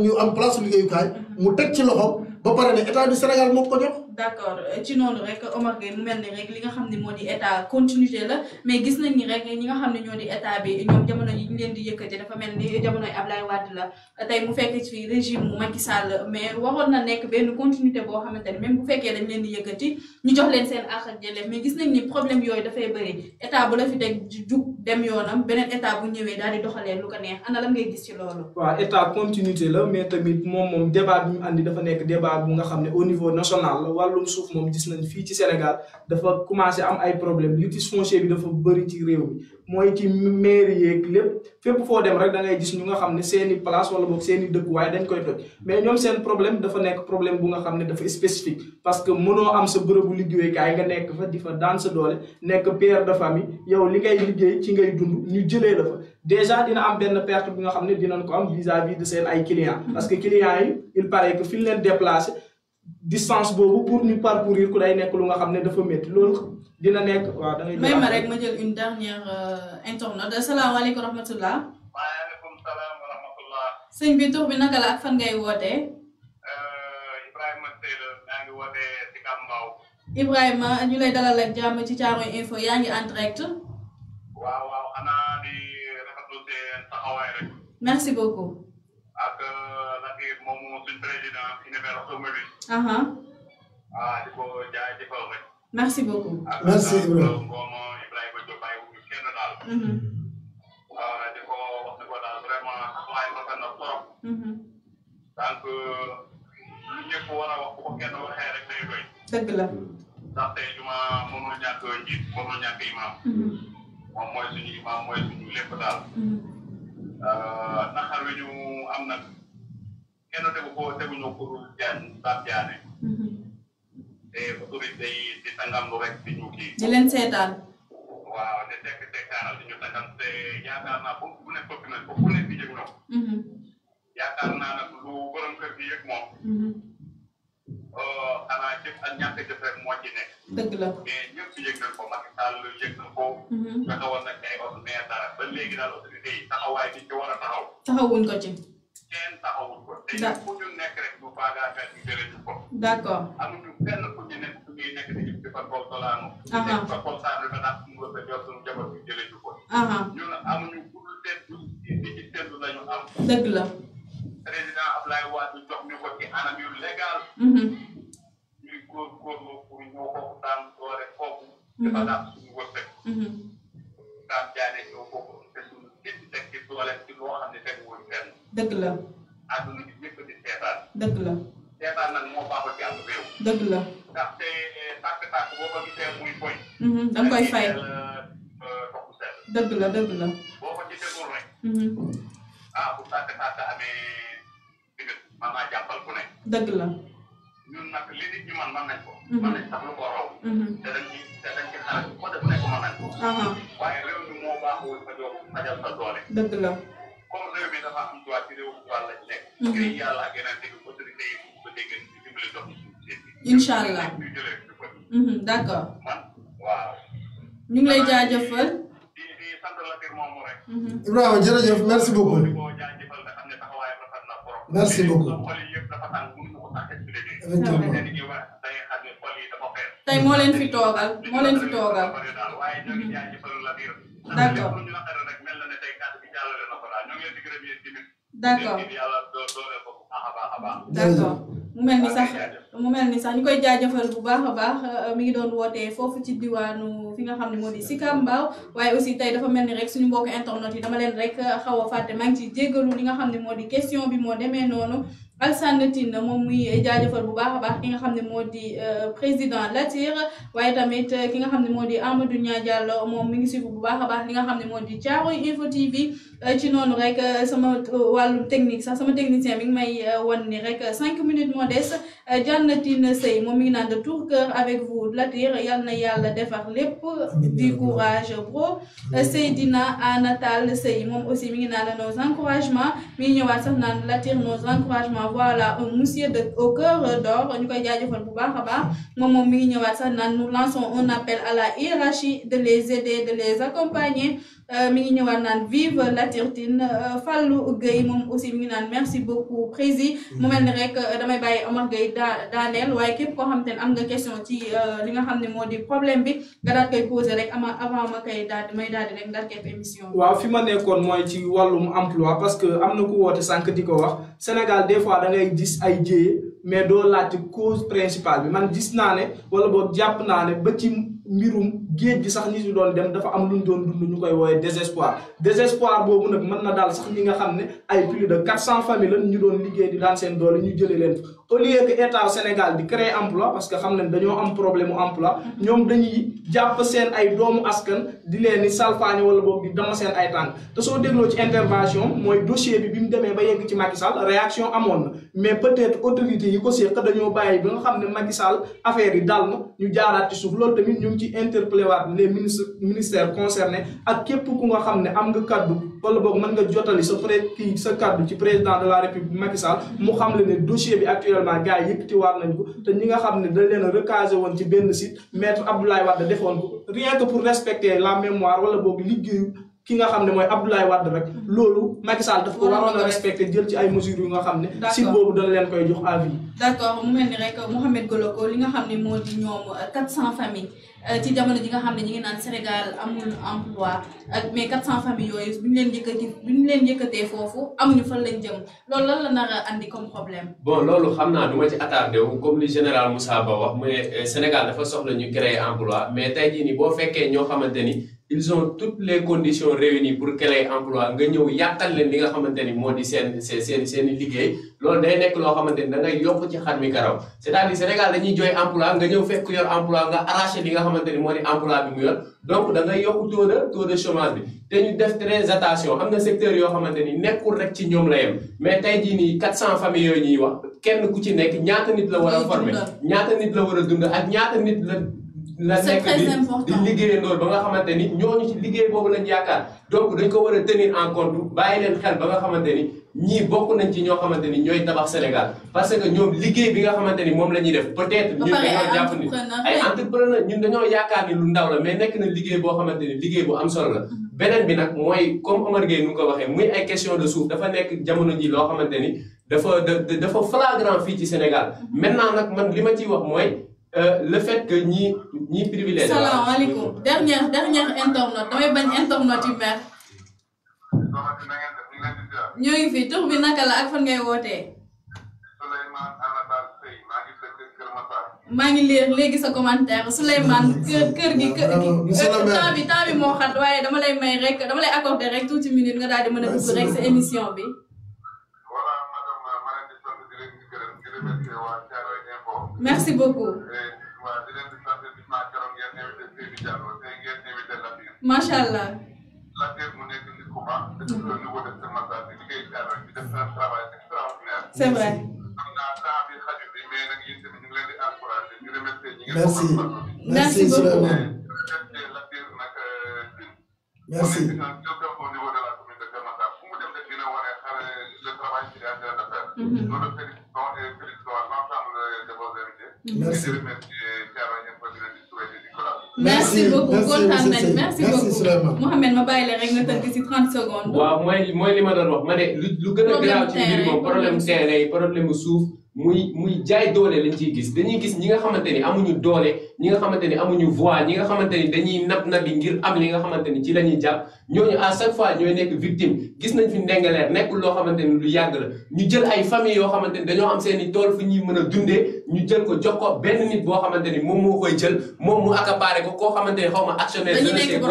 ñu am place liggéeyukaay mu teg ci loxo ba pare ne état du Sénégal moo ko jox. d'accord ci noonu rek Omar Gueye mu mel ni rek li nga xam ne moo di état continuité la mais gis nañ ni rek ñi nga xam ne ñoo di état bi ñoom jamono yi ñu leen di yëkkati dafa mel ni jamonoy Ablaye Wade la tey mu fekk ci régime mu Macky Sall mais waroon na nekk benn continuité boo xamante ni même bu fekkee dañ leen di yëkkati ñu jox leen seen àq ak yelleef mais gis nañ ni problème yooyu dafay bëri état bu la fi teg jug dem yoonam beneen état bu ñëwee daal di doxalee lu ko neex ana lan ngay gis ci loolu. waaw état continuité la mais tamit moom débat bi ñu andi dafa nekk débat bu nga xam ne au niveau national la wàllum suuf moom gis nañ fii ci Sénégal dafa commencé am ay problème litige foncier bi dafa bëri ci réew mi mooy ci mairie yeeg lépp fépp foo dem rek da ngay gis ñu nga xam ne seeni place wala boog seeni dëkkuwaay dañ koy toj mais ñoom seen problème dafa nekk problème bu nga xam ne dafa spécifique parce que mënoo am sa bërëbu liggéeyukaay nga nekk fa di fa daan sa doole nekk père de famille yow li ngay liggéey ci ngay dund ñu jëlee la fa déjà dina am benn perte bi nga xam ne dinañ ko am vis-à-vis de seen ay clients parce que clients yi il paraît que fi ñu leen déplacé distance boobu pour ñu parcourir ku day nekk lu nga xam ne dafa métti loolu dina nekk waaw da ngay. may ma rek ma jël une dernière internaute asalaamaaleykum wa rahmatulah. waaleykum salaam wa rahmatulah. sëñ bi tur bi naka la ak fan ngay wootee. Ibrahima Seyla maa ngi wootee si Kambaaw. Ibrahima ñu lay dalal ak jàmm ci Thiaroye Info yaa ngi en direct. waaw xanaa di rafetlu seen taxawaay rek. merci beaucoup. ak Latir moomu suñ président univers Somalie. di ko jaajëfal rek. merci beaucoup. merci Ibrahima. Ngom Ibrahima Diop bàyyi wu ñu kenn daal. di ko wax ne ko daal vraiment taxawaay rafet na trop. donc lu ñëpp war a wax bu ko kenn waxee rek day doy. dëgg la. ndaxte juma mënul ñàkk njiit mënul ñàkk imam moom mooy suñu imam mooy suñu lépp daal naxar wi ñu am nag kenn teguñu pour Pape Diané te autorité yi di tàngamlu rek di ñu kii di leen seetaan waaw te tekkaanal di ñu tàngam te yaakaar naa bu ne bëgg na bu ne di yëg ñoom yaakaar naa nag lu borom kër gi yëg moom xanaa jëf ak ñàkk jëf rek moo ci nekk dëgg la mais ñëpp yëg nañ ko Macky Sall yëg nañ ko fexe woon nag ay ordinaire dara ba léegi daal autorité yi taxawaay bi ci war a taxaw taxawuñ ko ci kenn taxawuñ ko te fu ñu nekk rek du faagaagal ñu jëlee ñu ko d'accord amuñu kenn fu ñu nekk fu ñuy nekk di fa tool tolaanu fa tool saanu ba ndax suñu wërsëg yor suñu jabar ñu jëlee ñu ko ñun amuñu budul seetlu di ci seetlu lañu am dëgg la président Abdoulaye Wade jox ñu ko ci anam yu légal ñuy góorgóorlu pour ñoo ko daan doole foofu dafa daan suñu wërsëg daan jaane ñoo ko te suñu teg ci doole ci loo xam ne teg woon fenn dëgg la àdduna bi ñëpp di seetaan dëgg la seetaan nag moo baaxul ci am réew dëgg la ndaxte tàkk-tàkk boo ko gisee muy boy danga koy fay toxu sell dëgg la dëgg la boo ko ci tegul rek bu tàkk-tàkk amee digg mën naa jàppal ku ne dëgg la ñun nag li nit ñi mën nañ ko mën nañ sax lu ko raw te dañ ci xalaat ko def nekk mën nañ ko waaye réew mi moo baaxul fajal sa doole dëgg la comme réew mi dafa am droit ci réew mi droit lañ nekk ngir yàlla ak yeneen dégg autorité yi ko dégg di dimbali dox incha allah ñu jëlee ñu ko d'accord man waaw ñu ngi lay jaajëfal di sant la tir moomu rek Ibrahima jërëjëf merci beaucoup di ko jaajëfal nga xam ne taxawaay rafet na trop merci beaucoup xol yi yëpp dafa tàng mënu ko sax expliquer effectivement nit ñi wax da ngay xam ne xol yi dafa fees tey moo leen fi toogal waaye ñoo ngi jaajëfal la tir d'accord ñu naqare rek mel na ne tey kàddu bi jàllale na ko daal ñoo ngi leen di gërëm yéen tamit d'accord yàlla doole ko bu baax a baax a baax d'accord mu mel ni sax ñu koy jaajëfal bu baax a baax mi ngi doon wootee foofu ci diwaanu fi nga xam ne moo di Sicap Mbao waaye aussi tey dafa mel ni rek suñu mbokk internet yi dama leen rek xaw a fàtte maa ngi ci jéggalu li nga xam ne moo di question bi moo demee noonu Alassane Tine moom muy jaajëfal bu baax a baax ki nga xam ne moo di président Latir waaye tamit ki nga xam ne moo di Amadou Nia Diallo moom mi ngi suivre bu baax a baax li nga xam ne moo di Thiaroye Info TV ci noonu rek sama wàllum technique sax sama technicien mi ngi may wan ni rek 5 minutes moo des Jannatine Sey moom mi ngi naan de tout cœur avec vous Latir yal na yàlla defar lépp du courage bro Seydina Anatal Sey moom aussi mi ngi naan nos encouragements mi ngi ñëwaat sax naan Latir nos encouragements voilà un monsieur au cœur d'or ñu koy jaajëfal bu baax a baax moom mi ngi ñëwaat sax naan nous lançons un appel à la hiérarchie de les aider de les accompagner mi ngi ñëwaat naan vive Latir Tine Fallou Gueye moom aussi mi ngi naan merci beaucoup prési mu mel ni rek damay bàyyi Omar Gueye daaneel waaye képp koo xam te ne am nga question ci li nga xam ne moo di problème bi nga daal koy poser rek avant ma koy daal di rek daal koy émission waaw fi ma nekkoon mooy ci wàllum emploi parce que am na ku woote sànq di ko wax Sénégal des fois da ngay gis ay jéye mais doo laajte cause principale bi man gis naa ne wala boog jàpp naa ne ba ci mbirum géej gi sax ñi si doon dem dafa am lu ñu doon dund ñu koy woowee désespoir boobu nag mën na daal sax ñi nga xam ne ay plus de 400 familles lañ ñu doon liggéey di daan seen doole ñu jëlee leen au lieu que état Sénégal di créer emploi parce que xam nañ dañoo am problème mu emploi ñoom dañuy jàpp seen ay doomu askan di leen ni salfaañe wala boog di dama seen ay tànk te soo dégloo ci intervention mooy dossier bi mu demee ba yegg ci Macky Sall réaction amoon na mais peut-être autorité yi ko seq dañoo bàyyi ba nga xam ne Macky Sall affaire yi dal na ñu jaaraat ci suuf loolu tamit ñu ngi ci interpellé waat les ministères concernés ak képp ku nga xam ne am nga kaddu wala boog mën nga jotali sa kaddu ci président de la République Macky Sall mu xam le ne dossier bi actuellement gars yi yëkkatiwaat nañ ko te ñi nga xam ne dañ leen a recasé woon ci benn site maître Abdoulaye Wade defoon ko rien que pour respecter la mémoire wala boog liggéeyu ki nga xam ne mooy Abdoulaye Wade rek loolu Macky Sall daf ko waroon a respecté jël ci ay mesures yu nga xam ne site boobu dañ leen koy jox avis. d'accord mu mel ni rek Mouhamed Goloko li nga xam ne moo di ñoom 400 familles ci jamono ji nga xam ne ñi ngi naan Sénégal amul emploi mais 400 familles yooyu bu ñu leen yëkkatee foofu amuñu fan lañ jëm loolu lan la nar a andi comme problème. bon loolu xam naa du ma ci attardé wu comme li général Moussa Ba wax mu ne Sénégal dafa soxla ñu créer emploi mais tey jii nii boo fekkee ñoo xamante ni ils ont toutes les conditions réunies pour créer emploi nga ñëw yàqal leen li nga xamante ni moo di seen liggéey loolu day nekk loo xamante ni da ngay yokk ci xar mi karaw c'est-à-dire Sénégal dañuy jooy emploi nga ñëw fekk yor emploi nga arraché li nga xamante ni moo di emploi bi mu yor donc da ngay yokk taux de chômage bi te ñu def très attention am na secteur yoo xamante ni nekkul rek ci ñoom la yem mais tey jii nii 400 familles yooyu ñuy wax kenn ku ci nekk ñaata nit la war a former ñaata nit la war a dund ak ñaata nit la nekk di liggéeyandoo ba nga xamante ni ñooñu ci liggéey boobu lañ yaakaar donc dañ ko war a tenir en compte bàyyi leen xel ba nga xamante ni ñii bokk nañ ci ñoo xamante ni ñooy tabax Sénégal parce que ñoom liggéey bi nga xamante ni moom la ñuy def peut-être ñun dañoo jàpp ni ay entrepreneur ñun dañoo yaakaar ni lu ndaw la mais nekk na liggéey boo xamante ni liggéey bu am solo la beneen bi nag mooy comme Omar Gueye nu ko waxee muy ay question de suuf dafa nekk jamono ji loo xamante ni dafa flagrant fii ci Sénégal maintenant nag man li ma ciy wax mooy le fait que ñi privilège. salaamaaleykum dernière internaute damay bañ internaute yu mer. ñoo ngi fi tur bi naka la ak fan ngay wootee. maa ngi lire léegi sa commentaire Souleymane kër gi temps bi moo xat waaye dama lay may rek dama lay accorder rek tuuti minute nga daal di mën a dugg rek sa émission bi. Merci beaucoup. Machallah. C'est vrai. Merci. Merci beaucoup. Merci. Merci beaucoup kontaan nañ merci beaucoup Mouhamed ma bàyyi la rek nga tënk ci 30 secondes. waaw mooy li ma doon wax ma ne lu gën a garaaw ci mbir moom problème terrain yi problème suuf muy jaay doole lañ ciy gis dañuy gis ñi nga xamante ni amuñu doole ñi nga xamante ni amuñu voix ñi nga xamante ni dañuy nabi ngir am li nga xamante ni ci la ñuy jàpp ñooñu à chaque fois ñooy nekk victime gis nañ fi Ndingler nekkul loo xamante ni lu yàgg la ñu jël ay famille yoo xamante ni dañoo am seen i tool fu ñuy mën a dundee ñu jël ko jox ko benn nit boo xamante ni moom moo koy jël moom mu accaparé ko koo xamante ni xaw ma actionnaire dañuy nekk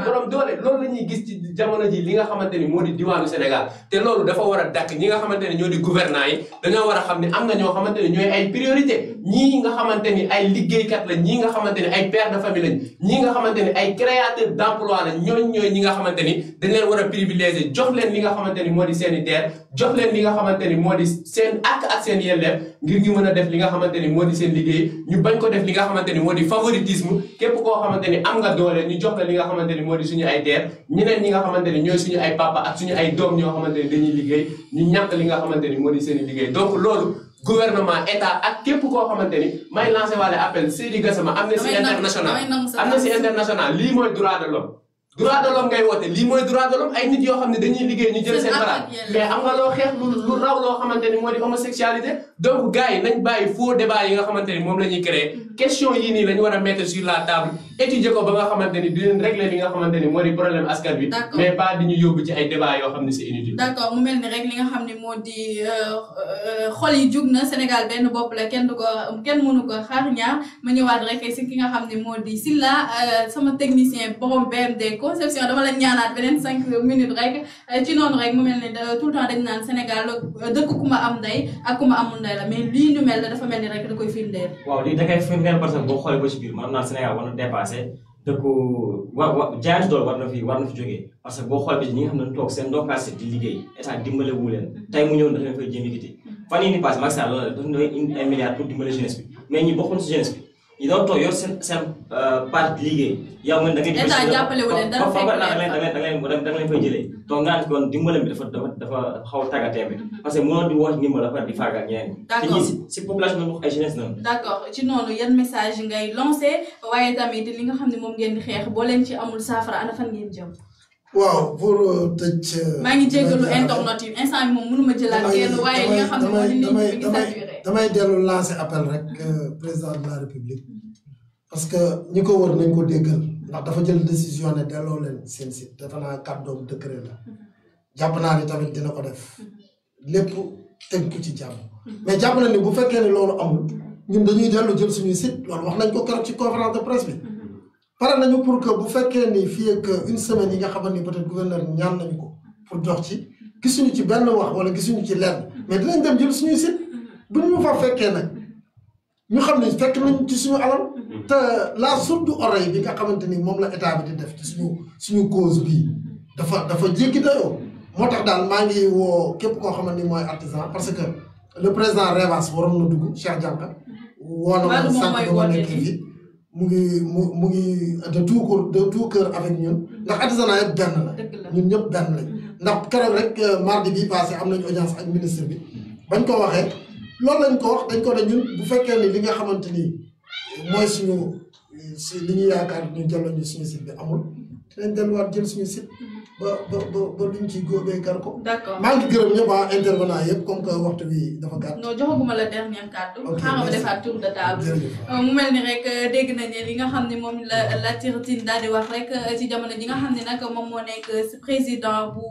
borom doole loolu la ñuy gis ci jamono ji li nga xamante ni moo di diwaanu Sénégal te loolu dafa war a dakk ñi nga xamante ni ñoo di gouvernants yi dañoo war a xam ne am na ñoo xamante ni ñooy ay priorité ñii nga xamante ni ay liggéeykat la ñii nga xamante ni ay père de famille lañ ñii nga xamante ni ay créateur d'emploi la ñooy ñi nga xamante ni dañ leen war a privilégier jox leen li nga xamante ni moo di seen i terre jox leen li nga xamante ni moo di seen ak seen yelleef ngir ñu mën a def li nga xamante ni moo di seen liggéey ñu bañ ko def li nga xamante ni moo di favoritisme képp koo xamante ni am nga doole ñu jox la li nga xamante ni moo di suñu ay terre ñeneen ñi nga xamante ni ñooy suñu ay papa ak suñu ay doom ñoo xamante ni dañuy liggéey ñu ñàkk li nga xamante ni moo di seen i liggéey donc loolu gouvernement état ak képp koo xamante ni may lancé waale appel Seydi Gassama Amnesty International lii mooy droit de l'homme droit de l'homme ngay woote lii mooy droit de l'homme ay nit yoo xam ne dañuy liggéey ñu jël seen baraat mais am nga loo xeex lu raw loo xamante ni moo di homosexualité donc gars yi nañ bàyyi faux débat yi nga xamante ni moom la ñuy créer question yii nii la ñu war a mettre sur la table étudier ko ba nga xamante ni dinañ régler li nga xamante ni moo di problème askan bi mais pas di ñu yóbbu ci ay débat yoo xam ne c'est inutile. d'accord mu mel ni rek li nga xam ne moo di xol yi jug na Sénégal benn bopp la kenn mënu ko xaar ñaar ma ñëwaat rek si ki nga xam ne moo di Sylla sama technicien borom BMD conception dama la ñaanaat beneen 5 minutes rek ci noonu rek mu mel ni tout le temps dañ naan Sénégal dëkk ku ma am ndey ak ku ma amul ndey la mais lii ñu mel dafa mel ni rek da koy firndeel. waaw lii da koy firndeel parce que boo xoolee ba ci biir maanaam Sénégal war na dépassé dëkku jaayante doole war na fi jógee parce que boo xoolee ba ci ñi nga xam ne toog seen ndokkaase di liggéey état dimbale wu leen tey mu ñëw dafa leen fay jéem yëkkati fan yii nii passé Macky Sall loolu dafa doon indi ay milliards pour dimbale jeunesse bi mais ñi bokkoon si jeunesse bi ñu doon toog yor seen parti liggéey yow man da ngay état jàppale wu leen dara fekk da nga leen fay jëlee donc nga naan kon dimbale bi dafa xaw a tàggatee bi parce que mënoon di wax ndimbal dafa di faagal ñeneen te ñi si population bi ay jeunesse noonu d'accord ci noonu yan message ngay lancé waaye tamit li nga xam ne moom ngeen di xeex boo leen ci amul saafara ana fan ngeen jëm. waaw pour tëj. maa ngi jéggalu internet yi instant bi moom mënuma jëlaat kenn waaye li nga xam ne moo di nit ñi ngi saturé. damay dellu lancer appel rek président de la république parce que ñi ko wër nañ ko déggal ndax dafa jël décision ne delloo leen seen site defe naa kàddoom décret la jàpp naa ni tamit dina ko def lépp tënk ci jàmm mais jàpp na ni bu fekkee ne loolu amul ñun dañuy dellu jël suñuy site loolu wax nañ ko keroog ci conférence de presse bi pare nañu pour que bu fekkee ni fii ak une semaine yi nga xamante ni peut-être gouverneur ñaan nañu ko pour dox ci gisuñu ci benn wax wala gisuñu ci lenn mais dinañ dem jël suñuy site bu ñu fa fekkee nag ñu xam ne fekk nañ ci suñu alal te la sourde oreille bi nga xamante ni moom la état bi di def ci suñu cause bii dafa jéggi dayoo moo tax daal maa ngi woo képp koo xamante ni mooy artisan parce que le président Revas waroon na dugg Cheikh Dianka woo na ma sànq dama nekk fii mu ngi de tout cœur avec ñun ndax artisanat yëpp benn la ñun ñëpp benn lañ ndax keroog rek mardi bi passé am nañu audience ak ministre bi bañ ko waxee loolu lañ ko wax dañ ko ne ñun bu fekkee ni li nga xamante ni mooy si li ñu yaakaar ñu jëloon ñu suñu site bi amul dinañ delluwaat jël suñu site ba luñ ciy góobee kar ko. d'accord maa ngi gërëm ñëpp intervenant yëpp comme que waxtu bi dafa gàtt. non joxaguma la dernier kàddu. ok xaaral ma defaat tour de table. mu mel ni rek dégg nañ ne li nga xam ne moom la Latir Tine daal di wax rek ci jamono ji nga xam ne nag moom moo nekk président bu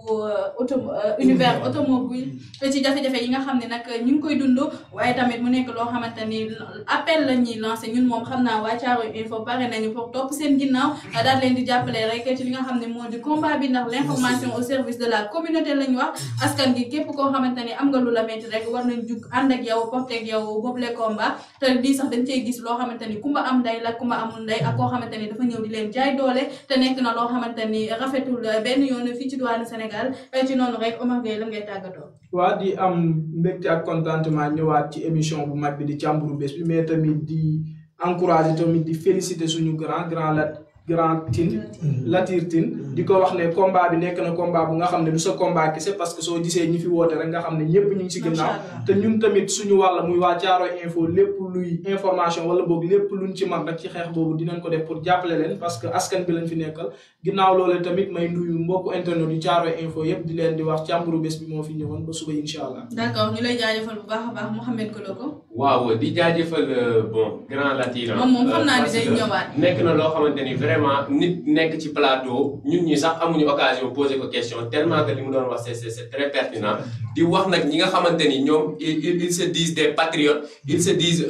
univers automobile ci jafe-jafe yi nga xam ne nag ñu ngi koy dund waaye tamit mu nekk loo xamante ni appel la ñuy lancé ñun moom xam naa waa Thiaroye Info pare nañu pour topp seen ginnaaw daal leen di jàppale rek ci li nga xam ne moo di combat bi ndax l'information au service de la communauté la ñu wax askan gi képp koo xamante ni am nga lu la metti rek war nañ jug ànd ak yow porté ak yow boobu les combat te lii sax dañ cey gis loo xamante ni kumba am ndey la kumba amul ndey ak koo xamante ni dafa ñëw di leen jaay doole te nekk na loo xamante ni rafetul benn yoon fii ci douane Sénégal ci noonu rek Omar Gueye la ngay tàggatoo. waa di am mbégte ak contentement ñëwaat ci émission bu mag bi di càmburu bés bi mais tamit di encourager tamit di féliciter suñu grand Tine Latir Tine di ko wax ne combat bi nekk na combat bu nga xam ne du sa combat kese parce que soo gisee ñi fi woote rek nga xam ne ñëpp ñu ngi si ginnaaw te ñun tamit suñu wàll muy waa Thiaroye Info lépp luy information wala boog lépp luñ ci mag rek ci xeex boobu dinañ ko def pour jàppale leen parce que askan bi lañ fi nekkal ginnaaw loolu tamit may nuyu mbokku internet yu Thiaroye Info yëpp di leen di wax càmburu bés bi moo fi ñëwoon ba suba incha allah. d'accord ñu lay jaajëfal bu baax a baax Mouhamed Koloko. waaw di jaajëfal bon grand Latir. moom xam naa ni day ñëwaat. nekk na loo xamante ni vraiment nit nekk ci plateau ñun ñi sax amuñu occasion poser ko question tellement que li mu doon wax c'est très pertinent di wax nag ñi nga xamante ni ñoom ils se disent des patriotes ils se disent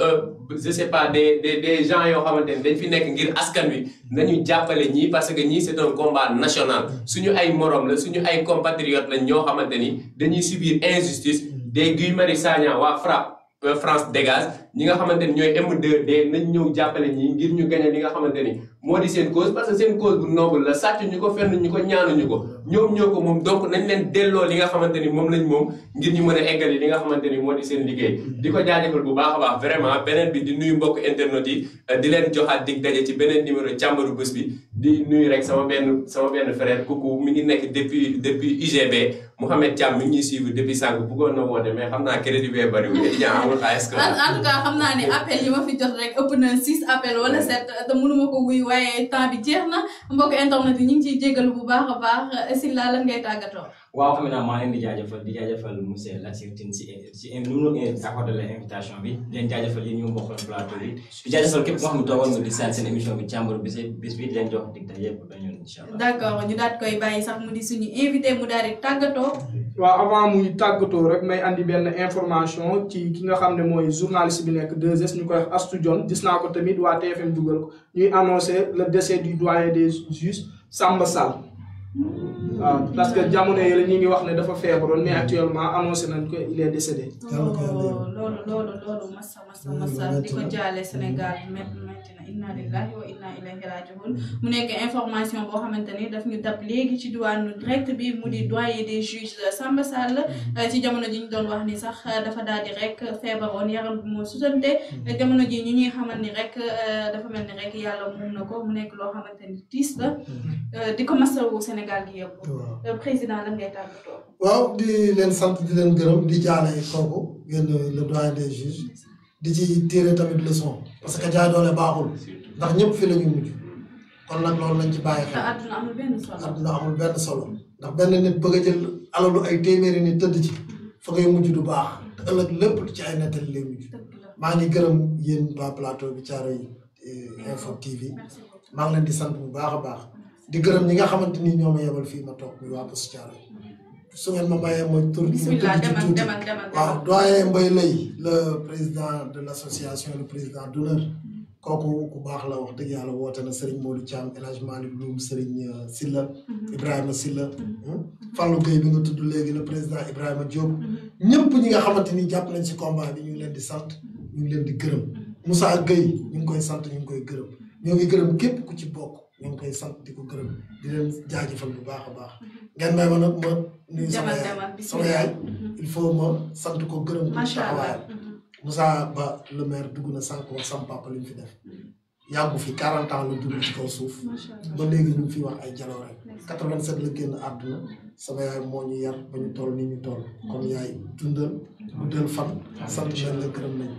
je sais pas des gens yoo xamante ni dañ fi nekk ngir askan wi nañu jàppale ñii parce que ñii c'est un combat national suñu ay morom la suñu ay compatriotes lañ ñoo xamante ni dañuy subir injustice des Guy Marius Sagna waa FRAPP France dégage ñi nga xamante ni ñooy M2D nañ ñëw jàppale ñi ngir ñu gagné li nga xamante ni moo di seen cause parce que seen cause bu noble la sàcc ñu ko fenn ñu ko ñaanuñu ko ñoom ñoo ko moom donc nañ leen delloo li nga xamante ni moom lañ moom ngir ñu mën a eggali li nga xamante ni moo di seen liggéey di ko jaajëfal bu baax a baax vraiment beneen bi di nuyu mbokk internet yi di leen joxaat dig daje ci beneen numéro càmbaru bés bi di nuyu rek sama benn frère kooku mi ngi nekk depuis UGB Mouhamed Thiam mi ngi ñuy suivre depuis sànq bëggoon na woote mais xam naa crédit bee bariwul étudiant amul xaalis en tout cas xam naa ne appel yi ma fi jot rek ëpp na 6 appel wala 7 te mënuma ko wuy waaye temps bi jeex na mbokk internet yi ñu ngi ciy jégalu bu baax a baax Sylla lan ngay tàggatoo. waaw xam naa maa leen di jaajëfal monsieur Latir Tine si nu mu accordé la invitation bi di leen jaajëfal yi ñu bokkoon plateau bi di jaajëfal képp moo xam ne toogoon nga di seen émission bi càmbaru bis bi di leen jox dig daje yëpp dañu incha allah. d'accord ñu daal koy bàyyi sax mu di suñu invité mu daal di tàggatoo. waaw avant muy tàggatoo rek may andi benn information ci ki nga xam ne mooy journaliste bi nekk 2S ñu koy wax Astou Dione gis naa ko tamit waa TFM dugal ko ñuy annoncer le décès du doyen des juges Samba Sall. waaw parce que jamono yële ñu ngi wax ne dafa feebaroon mais actuellement annoncé nañ ko il est décédé. loolu massa di ko jaale Sénégal métti na inna lillahi wa inna ilayhi raji'un mu nekk information boo xamante ni daf ñu dab léegi ci diwaanu direct bi mu di doyen des juges Samba Sall ci jamono ji ñu doon wax ni sax dafa daal di rek feebaroon yaram bi moo sutante jamono ji ñu ñuy xamal ni rek dafa mel ni rek yàlla moom na ko mu nekk loo xamante ni tiis la di ko masawu Sénégal gi yëpp. président lan ngay tàggatoo. waaw di leen sant di leen gërëm di jaale kooku ngeen le doyen des juges di ci tirer tamit leçon parce que jaay doole baaxul ndax ñëpp fi la ñu mujj kon nag loolu lañ ci bàyyi xel. te àdduna amul benn solo. àdduna amul benn solo ndax benn nit bëgg a jël alalu ay téeméeri nit tëdd ci fa ngay mujj du baax te ëllëg lépp ci ay nettali lay mujj. maa ngi gërëm yéen waa plateau bi Thiaroye Info TV maa ngi leen di sant bu baax a baax. di gërëm ñi nga xamante ni ñoo ma yebal fii ma toog muy waa Poste Thiaroye su ngeen ma mayee ma tur bismillah demal waaw doyen Mbaye Lay le président de l'association le président d'honneur kooku ku baax la wax dëgg yàlla woote na Serigne Modou Thiam El Hadj Malick Loum Serigne Silla Ibrahima Silla Fallou Gueye bi nga tudd léegi le président Ibrahima Diop ñëpp ñi nga xamante ni jàpp nañ ci combat bi ñu ngi leen di sant ñu ngi leen di gërëm Moussa Gueye ñu ngi koy sant ñu ngi koy gërëm ñoo ngi gërëm képp ku ci bokk ñu ngi koy sant di ko gërëm di leen jaajëfal bu baax a baax ngeen may ma nag ma nuyu sama yaay il faut ma sant ko gërëm ko taxawaayam Moussa Ba le maire dugg na sànq wax sama papa li mu fi def yàggu fi 40 ans la dugg ci kaw suuf ba léegi ñu ngi fi wax ay jaloore 87 la génn àdduna sama yaay moo ñu yar ba ñu toll nii ñu toll kon yaay dundal guddal fan sant nañ la gërëm nañ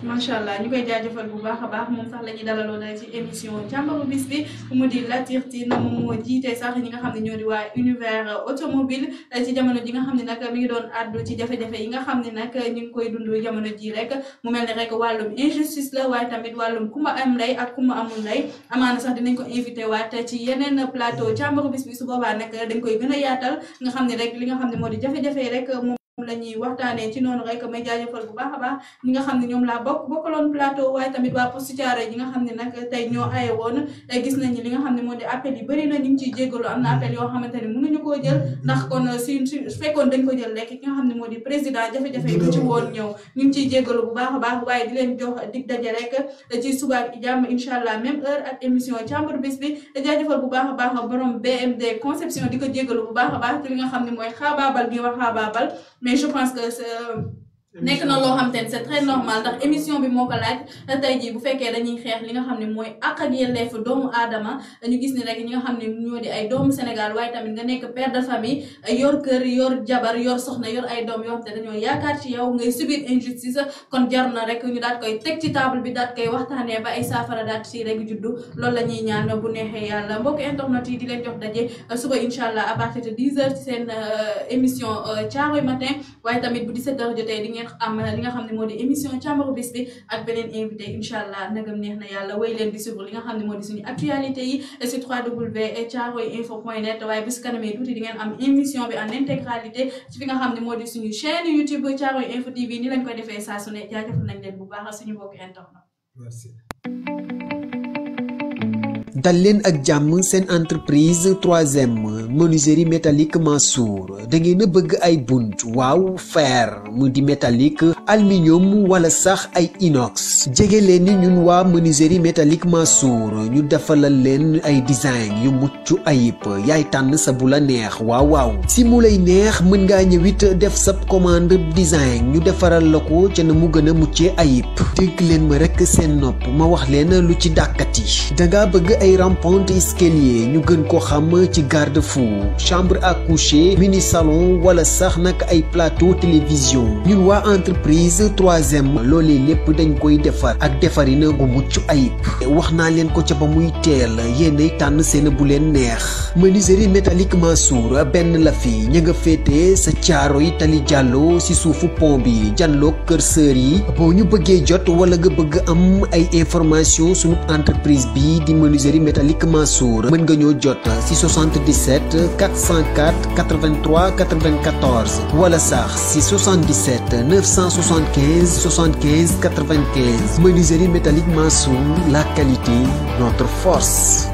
macha allah ñu koy jaajëfal bu baax a baax moom sax la ñuy dalaloon ci émission càmbaru bis bi mu di Latir Tine moom moo jiite sax ñi nga xam ne ñoo di waa univers automobile ci jamono ji nga xam ne nag mi ngi doon àddu ci jafe-jafe yi nga xam ne nag ñu ngi koy dund jamono ji rek mu mel ni rek wàllum injustice la waaye tamit wàllum kumba am ndey ak kumba amul ndey amaana sax dinañ ko invité waat ci yeneen plateau càmbaru bis bi su boobaa nag dañ koy gën a yaatal nga xam ne rek li nga xam ne moo di jafe-jafe rek moom la ñuy waxtaanee ci noonu rek may jaajëfal bu baax a baax ñi nga xam ne ñoom laa bokkaloon plateau waaye tamit waa Poste Thiaroye yi nga xam ne nag tey ñoo aye woon gis nañu li nga xam ne moo di appel yi bëri na ñu ngi ciy jéggalu am na appel yoo xamante ne mënuñu koo jël ndax kon su fekkoon dañ ko jël rek ki nga xam ne moo di président jafe-jafe yi bu ci woon ñëw ñu ngi ciy jéggalu bu baax a baax waaye di leen jox dig daje rek ci suba ak jàmm incha allah même heure ak émission càmbaru bis bi jaajëfal bu baax a baax borom BMD conception di ko jéggalu bu baax a baax ci li nga xam ne mooy xaabaabal gi wax xaabaabal mais je pense que nekk na loo xam te ne c'est très normal ndax émission bi moo ko laaj tey jii bu fekkee dañuy xeex li nga xam ne mooy àq ak yelleef doomu aadama dañu gis ni rek ñi nga xam ne ñoo di ay doomu Sénégal waaye tamit nga nekk père de famille yor kër yor jabar yor soxna yor ay doom yoo xam te dañoo yaakaar ci yow ngay subir injustice kon jar na rek ñu daat koy teg ci table bi daat koy waxtaanee ba ay saafara daat ci rek juddu loolu la ñuy ñaan bu neexee yàlla mbokk internet yi di leen jox daje suba incha allah à partir de 10h ci seen émission Thiaroye matin waaye tamit bu 17h jotee di ngeen am li nga xam ne moo di émission càmbaru bis bi ak beneen invité incha allah nagam neex na yàlla wéy leen di suivre li nga xam ne moo di suñu actualité yi ci www.thiaroyeinfo.net waaye bis kanamee tuuti di ngeen am émission bi en intégralité ci fi nga xam ne moo di suñu chaîne YouTube Thiaroye Info TV ni lañ koy defee saa su ne jaajëfal nañ leen bu baax suñu mbokk internet. merci. dal leen ak jàmm seen entreprise 3M menuiserie métallique Mansour da ngeen a bëgg ay bunt waaw fer mu di métallique aluminium wala sax ay inox jege leen ni ñun waa menuiserie métallique Mansour ñu defalal leen ay design yu mucc ayib yaay tànn sa bu la neex waaw si mu lay neex mën ngaa ñëwit def sa commande design ñu defaral la ko ca na mu gën a muccee ayib dégg leen ma rek seen nopp ma wax leen lu ci dàkkati danga bëgg ay rampante escalier ñu gën ko xam ci garde-fou chambre à coucher mini salon wala sax nag ay plateau télévision ñun waa entreprise 3M loolee lépp dañ koy defar ak defarina gu mucc ayib wax naa leen ko ca ba muy teel yéenay tànn seen bu leen neex menuiserie métallique Mansour benn la fi ña nga féete sa Thiaroye Tali Diallo si suufu pont bi janloog kër sër yi boo ñu bëggee jot wala nga bëgg am ay information sunu entreprise bi di menuiserie métallique Mansour mën nga ñoo jot si 77 404 83 94 wala sax si 77 975 75 95 menuiserie métallique Mansour la qualité notre force.